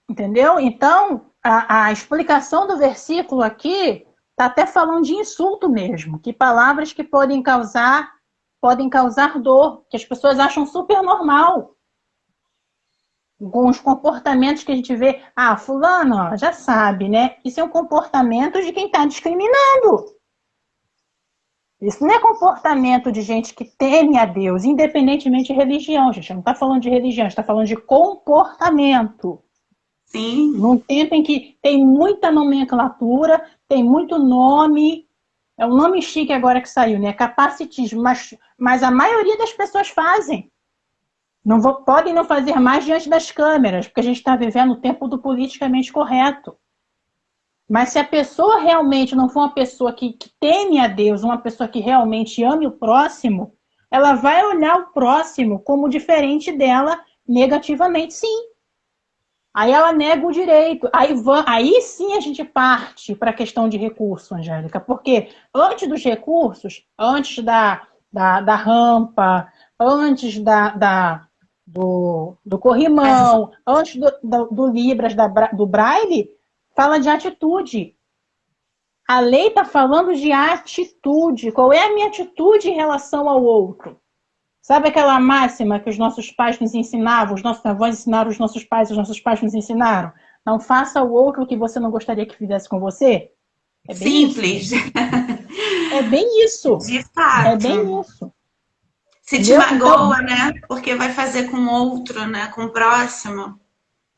Entendeu? Então, a explicação do versículo aqui está até falando de insulto mesmo, que palavras que podem causar dor, que as pessoas acham super normal. Com os comportamentos que a gente vê, fulano, ó, já sabe, né? Isso é um comportamento de quem está discriminando. Isso não é comportamento de gente que teme a Deus, independentemente de religião, gente. Não está falando de religião, está falando de comportamento. Sim. Num tempo em que tem muita nomenclatura, tem muito nome, é um nome chique agora que saiu, né? Capacitismo, mas a maioria das pessoas fazem. Podem não fazer mais diante das câmeras, porque a gente está vivendo o tempo do politicamente correto. Mas se a pessoa realmente não for uma pessoa que teme a Deus, uma pessoa que realmente ame o próximo, ela vai olhar o próximo como diferente dela negativamente, sim. Aí ela nega o direito. Aí sim a gente parte para a questão de recurso, Angélica. Porque antes dos recursos, antes da rampa, antes do corrimão, antes do Libras, do Braille, fala de atitude. A lei está falando de atitude. Qual é a minha atitude em relação ao outro? Sabe aquela máxima que os nossos pais nos ensinavam, os nossos avós ensinaram os nossos pais nos ensinaram? Não faça ao outro o que você não gostaria que fizesse com você? É bem simples. Isso. É bem isso. De fato. É bem isso. Se entendeu? Te magoa, então, né? Porque vai fazer com outro, né? Com o próximo.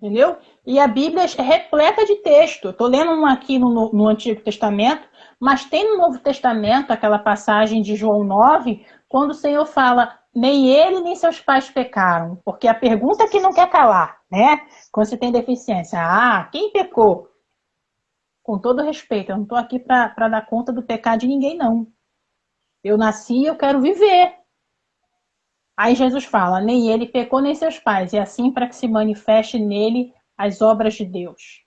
Entendeu? E a Bíblia é repleta de texto. Estou lendo um aqui no Antigo Testamento, mas tem no Novo Testamento aquela passagem de João 9, quando o Senhor fala, nem ele nem seus pais pecaram. Porque a pergunta que não quer calar, né? Quando você tem deficiência, quem pecou? Com todo respeito, eu não estou aqui para dar conta do pecado de ninguém, não. Eu nasci e eu quero viver. Aí Jesus fala, nem ele pecou, nem seus pais. É assim para que se manifeste nele as obras de Deus.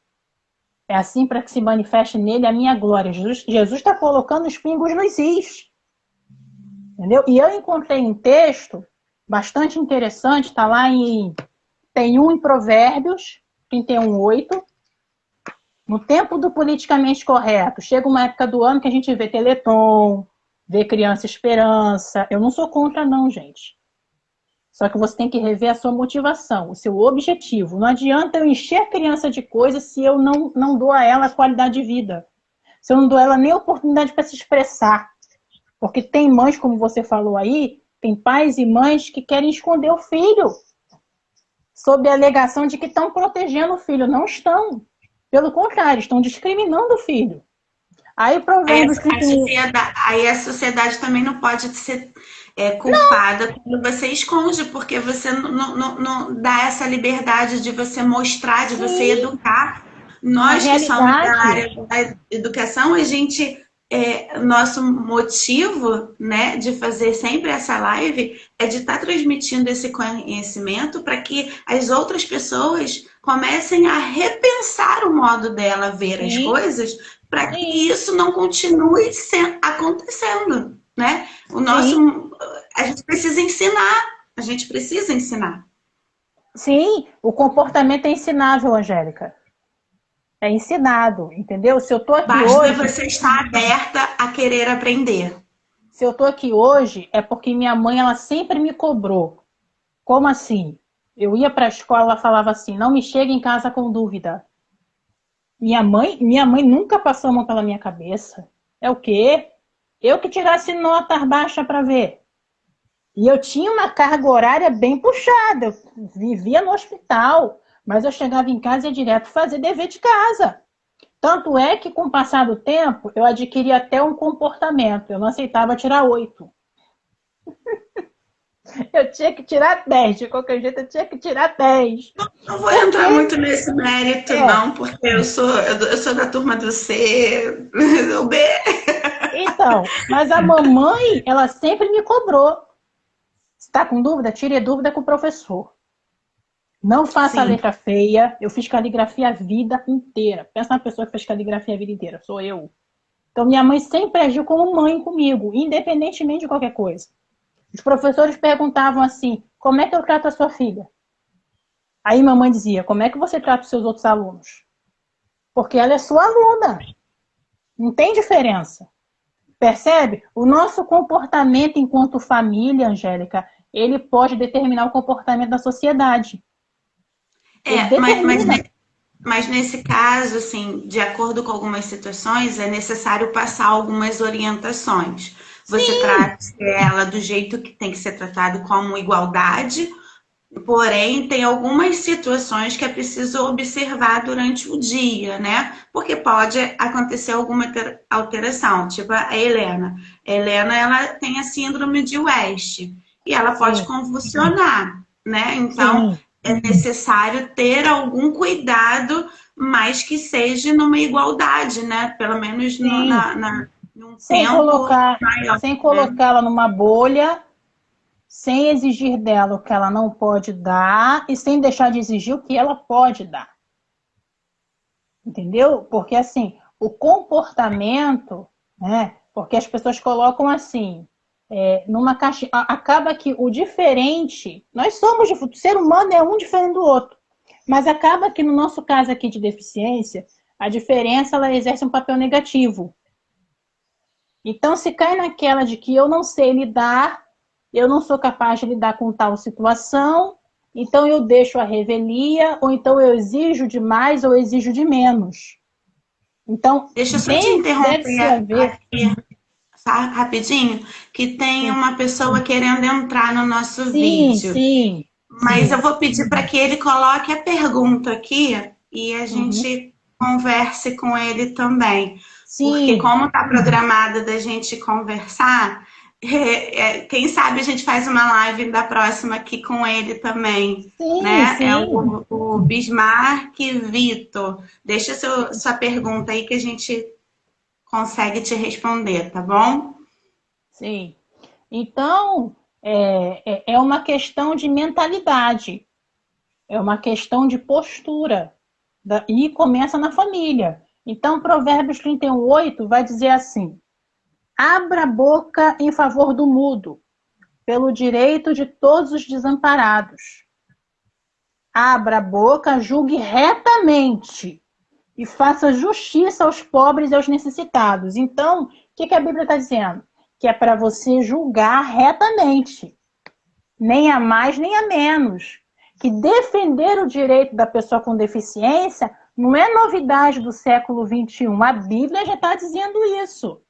É assim para que se manifeste nele a minha glória. Jesus está colocando os pingos nos is. Entendeu? E eu encontrei um texto bastante interessante, está lá tem um em Provérbios, 31:8. No tempo do politicamente correto, chega uma época do ano que a gente vê Teleton, vê Criança Esperança. Eu não sou contra não, gente. Só que você tem que rever a sua motivação, o seu objetivo. Não adianta eu encher a criança de coisas se eu não dou a ela qualidade de vida. Se eu não dou a ela nem oportunidade para se expressar. Porque tem mães, como você falou aí, tem pais e mães que querem esconder o filho. Sob a alegação de que estão protegendo o filho. Não estão. Pelo contrário, estão discriminando o filho. Aí Provérbios 31... Aí a sociedade também não pode ser culpada quando você esconde, porque você não dá essa liberdade de você mostrar, de você educar. Nós que somos da área da educação, a gente... nosso motivo, né, de fazer sempre essa live é de estar transmitindo esse conhecimento para que as outras pessoas comecem a repensar o modo dela ver as coisas, para que isso não continue acontecendo, né? A gente precisa ensinar, Sim, o comportamento é ensinável, Angélica. É ensinado, entendeu? Se eu tô aqui Basta você estar aberta a querer aprender. Se eu tô aqui hoje, é porque minha mãe, ela sempre me cobrou. Como assim? Eu ia para a escola, ela falava assim, não me chegue em casa com dúvida. Minha mãe nunca passou a mão pela minha cabeça. É o quê? Eu que tirasse nota baixa para ver. E eu tinha uma carga horária bem puxada. Eu vivia no hospital. Mas eu chegava em casa e ia direto fazer dever de casa. Tanto é que, com o passar do tempo, eu adquiri até um comportamento. Eu não aceitava tirar 8. Eu tinha que tirar 10, de qualquer jeito eu tinha que tirar 10. Não vou entrar muito nesse mérito, É, não, porque eu sou da turma do C, do B. então, mas a mamãe, ela sempre me cobrou. Se tá com dúvida, tire a dúvida com o professor. Não faça a Sim. letra feia. Eu fiz caligrafia a vida inteira. Pensa na pessoa que fez caligrafia a vida inteira. Sou eu. Então, minha mãe sempre agiu como mãe comigo, independentemente de qualquer coisa. Os professores perguntavam assim, como é que eu trato a sua filha? Aí mamãe dizia, como é que você trata os seus outros alunos? Porque ela é sua aluna. Não tem diferença. Percebe? O nosso comportamento enquanto família, Angélica, ele pode determinar o comportamento da sociedade. Ele É, determina. mas nesse caso, assim, de acordo com algumas situações, é necessário passar algumas orientações. Você Sim, trata ela do jeito que tem que ser tratado como igualdade, porém, tem algumas situações que é preciso observar durante o dia, né? Porque pode acontecer alguma alteração, tipo a Helena. A Helena, ela tem a síndrome de West e ela pode sim, convulsionar, né? Então, sim, é necessário ter algum cuidado, mas que seja numa igualdade, né? Pelo menos sim. num Sem tempo colocar, maior, sem né? colocá-la numa bolha, sem exigir dela o que ela não pode dar e sem deixar de exigir o que ela pode dar. Entendeu? Porque assim, o comportamento, né? Porque as pessoas colocam assim, numa caixa. Acaba que o diferente, nós somos, o ser humano é um diferente do outro. Mas acaba que no nosso caso aqui de deficiência, a diferença ela exerce um papel negativo. Então, se cai naquela de que eu não sei lidar, eu não sou capaz de lidar com tal situação, então eu deixo a revelia, ou então eu exijo de mais ou exijo de menos. Então, Deixa eu só te deve-se interromper haver. aqui rapidinho, que tem Sim, uma pessoa querendo entrar no nosso sim, vídeo. sim. Mas eu Sim. vou pedir para que ele coloque a pergunta aqui e a Uhum. gente converse com ele também. Porque Sim, como está programada da gente conversar, quem sabe a gente faz uma live da próxima aqui com ele também. sim, Né? É sim, o Bismarck Vitor. Deixa sua pergunta aí que a gente consegue te responder, tá bom? sim. Então, é uma questão de mentalidade, é uma questão de postura, e começa na família. Então, Provérbios 31:8 vai dizer assim: abra a boca em favor do mudo, pelo direito de todos os desamparados. Abra a boca, julgue retamente e faça justiça aos pobres e aos necessitados. Então, o que a Bíblia está dizendo? Que é para você julgar retamente, nem a mais nem a menos. Que defender o direito da pessoa com deficiência não é novidade do século XXI. A Bíblia já está dizendo isso.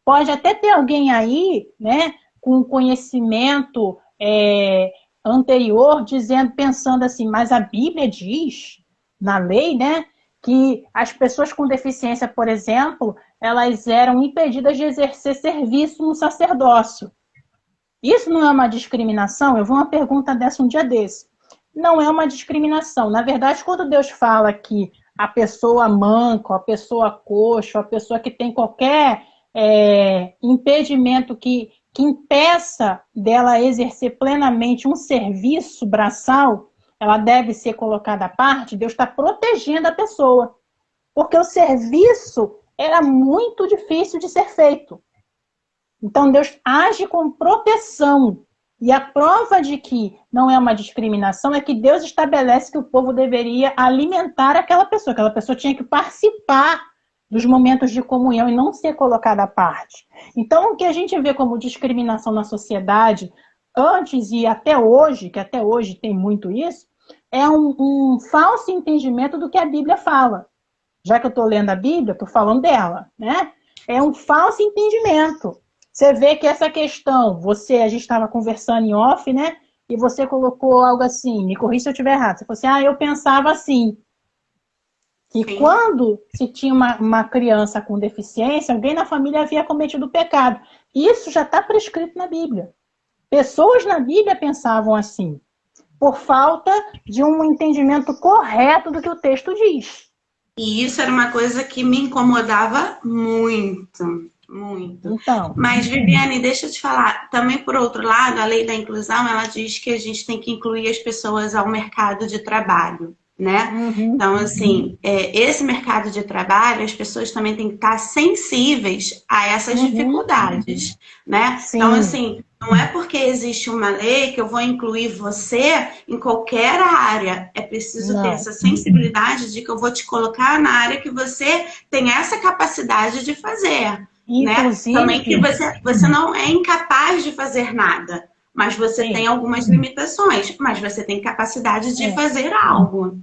Pode até ter alguém aí, né, com conhecimento anterior, dizendo, pensando assim, mas a Bíblia diz, na lei, né, que as pessoas com deficiência, por exemplo, elas eram impedidas de exercer serviço no sacerdócio. Isso não é uma discriminação? Eu vi uma pergunta dessa um dia desse. Não é uma discriminação. Na verdade, quando Deus fala que a pessoa manca, a pessoa coxa, a pessoa que tem qualquer impedimento que impeça dela exercer plenamente um serviço braçal, ela deve ser colocada à parte, Deus está protegendo a pessoa. Porque o serviço era muito difícil de ser feito. Então, Deus age com proteção. E a prova de que não é uma discriminação é que Deus estabelece que o povo deveria alimentar aquela pessoa tinha que participar dos momentos de comunhão e não ser colocada à parte. Então, o que a gente vê como discriminação na sociedade, antes e até hoje, que até hoje tem muito isso, é um falso entendimento do que a Bíblia fala. Já que eu estou lendo a Bíblia, estou falando dela, né? É um falso entendimento. Você vê que essa questão, a gente estava conversando em off, né? E você colocou algo assim, me corrija se eu estiver errado. Você falou assim, eu pensava assim, que Sim. quando se tinha uma criança com deficiência, alguém na família havia cometido pecado. Isso já está prescrito na Bíblia. Pessoas na Bíblia pensavam assim, por falta de um entendimento correto do que o texto diz. E isso era uma coisa que me incomodava muito, muito. Então, Mas, Viviane, deixa eu te falar, também por outro lado, a lei da inclusão, ela diz que a gente tem que incluir as pessoas ao mercado de trabalho, né? uhum, Então, assim, esse mercado de trabalho, as pessoas também têm que estar sensíveis a essas uhum, dificuldades, né? Então, sim, assim, não é porque existe uma lei que eu vou incluir você em qualquer área. É preciso ter não. essa sensibilidade de que eu vou te colocar na área que você tem essa capacidade de fazer, né? Também que Inclusive, você não é incapaz de fazer nada, mas você tem sim, algumas limitações, mas você tem capacidade de é. fazer algo.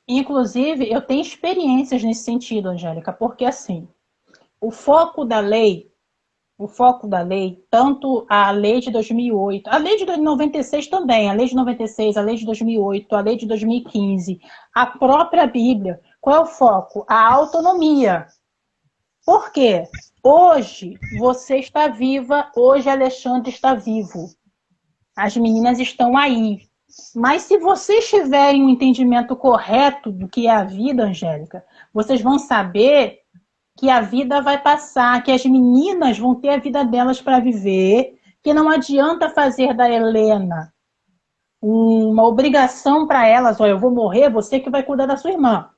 Inclusive, eu tenho experiências nesse sentido, Angélica, porque assim, o foco da lei, tanto a lei de 2008, a lei de 96 também, a lei de 96, a lei de 2008, a lei de 2015, a própria Bíblia, qual é o foco? A autonomia. Por quê? Hoje você está viva, hoje Alexandre está vivo. As meninas estão aí. Mas se vocês tiverem um entendimento correto do que é a vida, Angélica, vocês vão saber que a vida vai passar, que as meninas vão ter a vida delas para viver, que não adianta fazer da Helena uma obrigação para elas, olha, eu vou morrer, você que vai cuidar da sua irmã.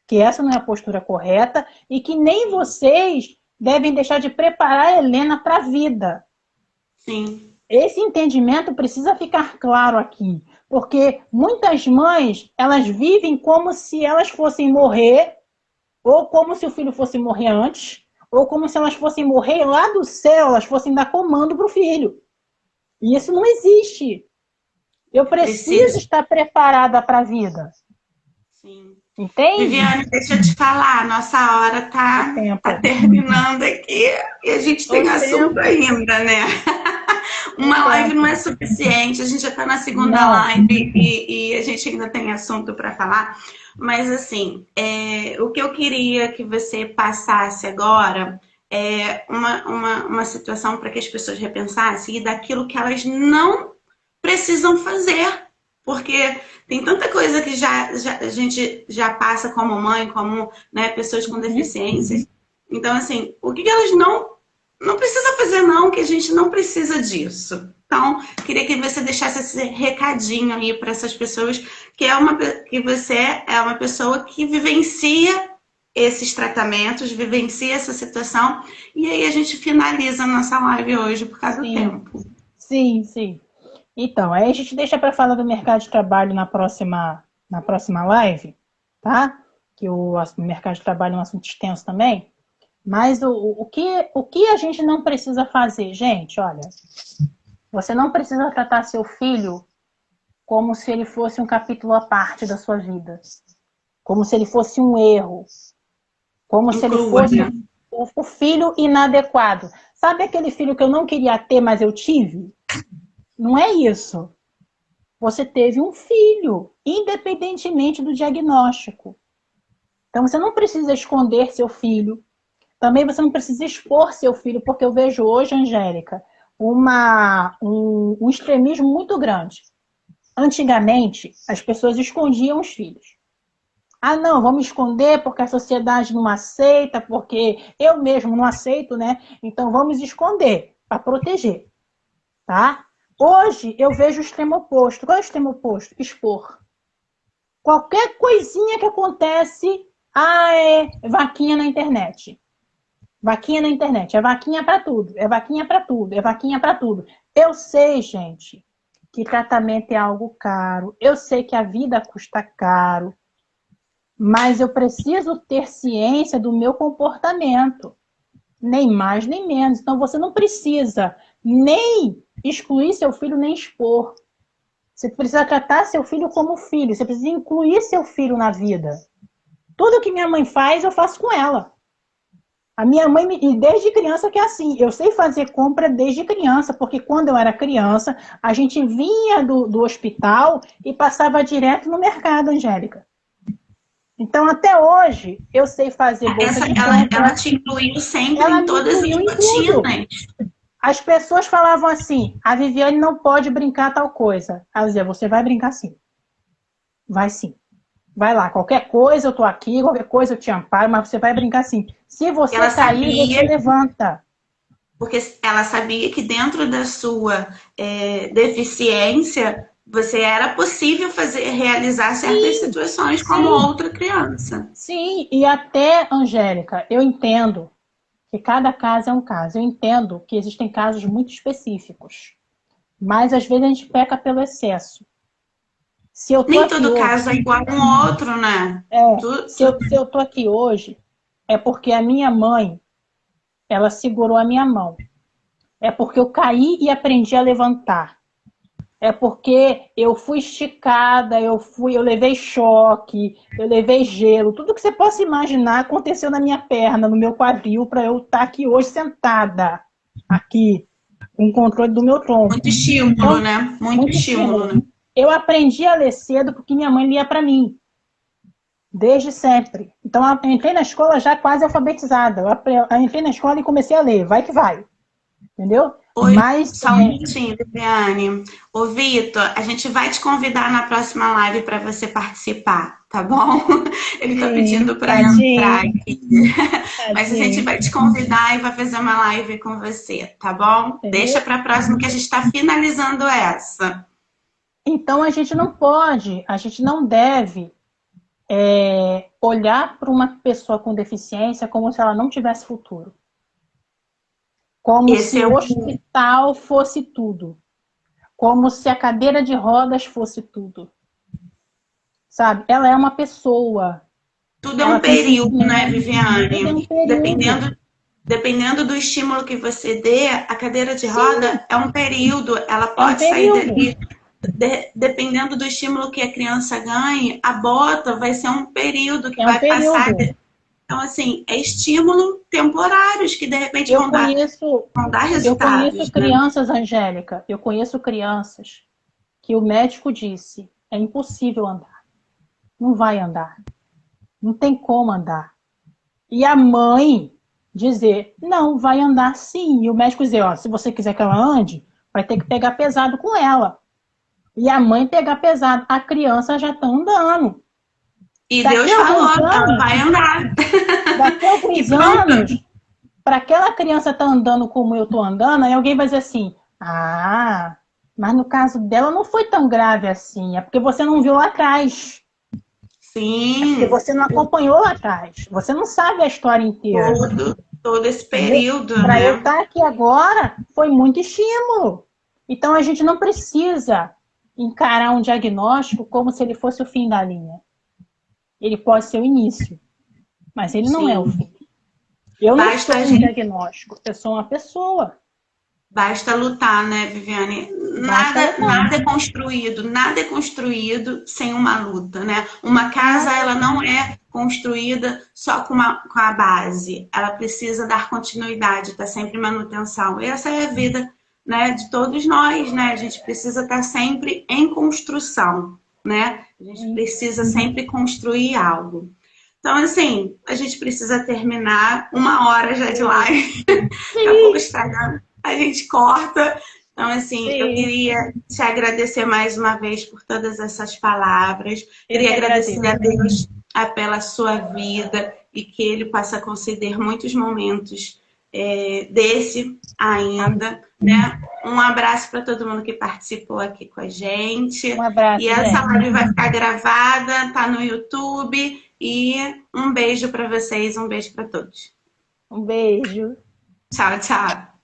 Que essa não é a postura correta e que nem vocês devem deixar de preparar a Helena para a vida. Sim. Esse entendimento precisa ficar claro aqui, porque muitas mães, elas vivem como se elas fossem morrer, ou como se o filho fosse morrer antes, ou como se elas fossem morrer lá do céu, elas fossem dar comando para o filho. E isso não existe. Eu preciso Precisa. estar preparada para a vida. Sim. Entende? Viviane, deixa eu te falar, nossa hora O tá tempo. terminando aqui e a gente O tem assunto tempo. ainda, né? O Uma live não tempo. é suficiente, a gente já está na segunda Não. live e a gente ainda tem assunto para falar. Mas, assim, o que eu queria que você passasse agora é uma situação para que as pessoas repensassem e daquilo que elas não precisam fazer. Porque tem tanta coisa que a gente já passa como mãe, como, né, pessoas com Uhum. deficiências. Então, assim, o que elas não precisa fazer, não, que a gente não precisa disso. Então, queria que você deixasse esse recadinho aí para essas pessoas, que você é uma pessoa que vivencia esses tratamentos, vivencia essa situação, e aí a gente finaliza a nossa live hoje por causa do Sim, tempo. sim, sim. Então, aí a gente deixa para falar do mercado de trabalho na próxima live, tá? Que o mercado de trabalho é um assunto extenso também. Mas o que a gente não precisa fazer, gente? Olha, você não precisa tratar seu filho como se ele fosse um capítulo à parte da sua vida. Como se ele fosse um erro. Como se ele Inclua, fosse né? o filho inadequado. Sabe aquele filho que eu não queria ter, mas eu tive? Não é isso. Você teve um filho, independentemente do diagnóstico. Então você não precisa esconder seu filho. Também você não precisa expor seu filho, porque eu vejo hoje, Angélica, um extremismo muito grande. Antigamente, as pessoas escondiam os filhos. Ah, não, vamos esconder porque a sociedade não aceita, porque eu mesmo não aceito, né? Então vamos esconder para proteger, tá? Hoje eu vejo o extremo oposto. Qual é o extremo oposto? Expor. Qualquer coisinha que acontece, é vaquinha na internet. Vaquinha na internet. É vaquinha para tudo. É vaquinha para tudo. É vaquinha para tudo. Eu sei, gente, que tratamento é algo caro. Eu sei que a vida custa caro. Mas eu preciso ter ciência do meu comportamento. Nem mais, nem menos. Então você não precisa nem excluir seu filho, nem expor. Você precisa tratar seu filho como filho. Você precisa incluir seu filho na vida. Tudo que minha mãe faz, eu faço com ela. A minha mãe, e desde criança que é assim, eu sei fazer compra desde criança, porque quando eu era criança, a gente vinha do hospital e passava direto no mercado, Angélica. Então, até hoje, eu sei fazer bolsa de Ela compra. te incluiu sempre Ela em me todas as incluiu em tudo. rotinas. As pessoas falavam assim, a Viviane não pode brincar tal coisa. Ela dizia, você vai brincar sim. Vai sim. Vai lá, qualquer coisa eu tô aqui, qualquer coisa eu te amparo, mas você vai brincar sim. Se você Ela cair, sabia, você levanta. porque ela sabia que dentro da sua deficiência, você era possível realizar certas Sim, situações como sim, outra criança. sim. E até, Angélica, eu entendo que cada caso é um caso. Eu entendo que existem casos muito específicos. Mas às vezes a gente peca pelo excesso. Se eu tô Nem aqui todo hoje, caso é igual a um outro, né? se eu tô aqui hoje, é porque a minha mãe, ela segurou a minha mão. É porque eu caí e aprendi a levantar. É porque eu fui esticada, eu levei choque, eu levei gelo, tudo que você possa imaginar aconteceu na minha perna, no meu quadril, para eu estar aqui hoje sentada, aqui, com o controle do meu tronco. Muito estímulo, Então, né? Muito muito estímulo, estímulo. né? Eu aprendi a ler cedo porque minha mãe lia para mim, desde sempre. Então, eu entrei na escola já quase alfabetizada. Eu entrei na escola e comecei a ler, vai que vai, entendeu? Oi, Mas, só um minutinho, Viviane. Ô, Vitor, a gente vai te convidar na próxima live para você participar, tá bom? Ele tá sim, pedindo para entrar tadinho, aqui. Mas a gente tadinho. vai te convidar e vai fazer uma live com você, tá bom? Deixa Entendeu? para a próxima que a gente está finalizando essa. Então a gente não deve olhar para uma pessoa com deficiência como se ela não tivesse futuro. Como Esse se é o o. hospital fosse tudo. Como se a cadeira de rodas fosse tudo. Sabe? Ela é uma pessoa. Tudo é Ela um tem período, né, sentimento. Tudo é um Viviane? período. Dependendo do estímulo que você dê, a cadeira de Sim, roda é um período, ela é um pode sair período. dali. Dependendo do estímulo que a criança ganhe, a bota vai ser um período que É um vai passar. período. Então, assim, é estímulo temporários que de repente Eu conheço, vão dar eu conheço resultados, né? crianças, Angélica. Eu conheço crianças que o médico disse: é impossível andar. Não vai andar. Não tem como andar. E a mãe dizer: não, vai andar sim. E o médico dizer: ó, se você quiser que ela ande, vai ter que pegar pesado com ela. E a mãe pegar pesado. A criança já está andando. E Daqui Deus a falou, alguns ela anos, vai andar. daqui a E alguns pronto. anos, para aquela criança estar andando como eu estou andando, aí alguém vai dizer assim: ah, mas no caso dela não foi tão grave assim. É porque você não viu lá atrás. É porque Sim, você não acompanhou lá atrás. Você não sabe a história inteira. todo esse Entendeu? período, Para eu né? estar aqui agora, foi muito estímulo. Então, a gente não precisa encarar um diagnóstico como se ele fosse o fim da linha. Ele pode ser o início, mas ele não é o Sim. fim. Eu não Basta sou a um gente diagnóstico, eu sou uma pessoa. Basta lutar, né, Viviane? Basta lutar. Nada é construído sem uma luta, né? Uma casa, Nada. ela não é construída só com a base. Ela precisa dar continuidade, tá sempre em manutenção. E essa é a vida, né, de todos nós, né? A gente precisa estar sempre em construção, né? A gente precisa sempre construir algo. Então, assim, a gente precisa terminar 1 hora já de live. Daqui a pouco Sim, estragando, a gente corta. Então, assim, eu sim. queria te agradecer mais uma vez por todas essas palavras. Eu Queria que agradecer agradeço. a Deus pela sua vida e que Ele possa conceder muitos momentos desse Amém. ainda, né? Um abraço para todo mundo que participou aqui com a Um gente. E abraço, essa gente. live vai ficar gravada, tá no YouTube. E um beijo para vocês, um beijo para todos. Um beijo. Tchau, tchau.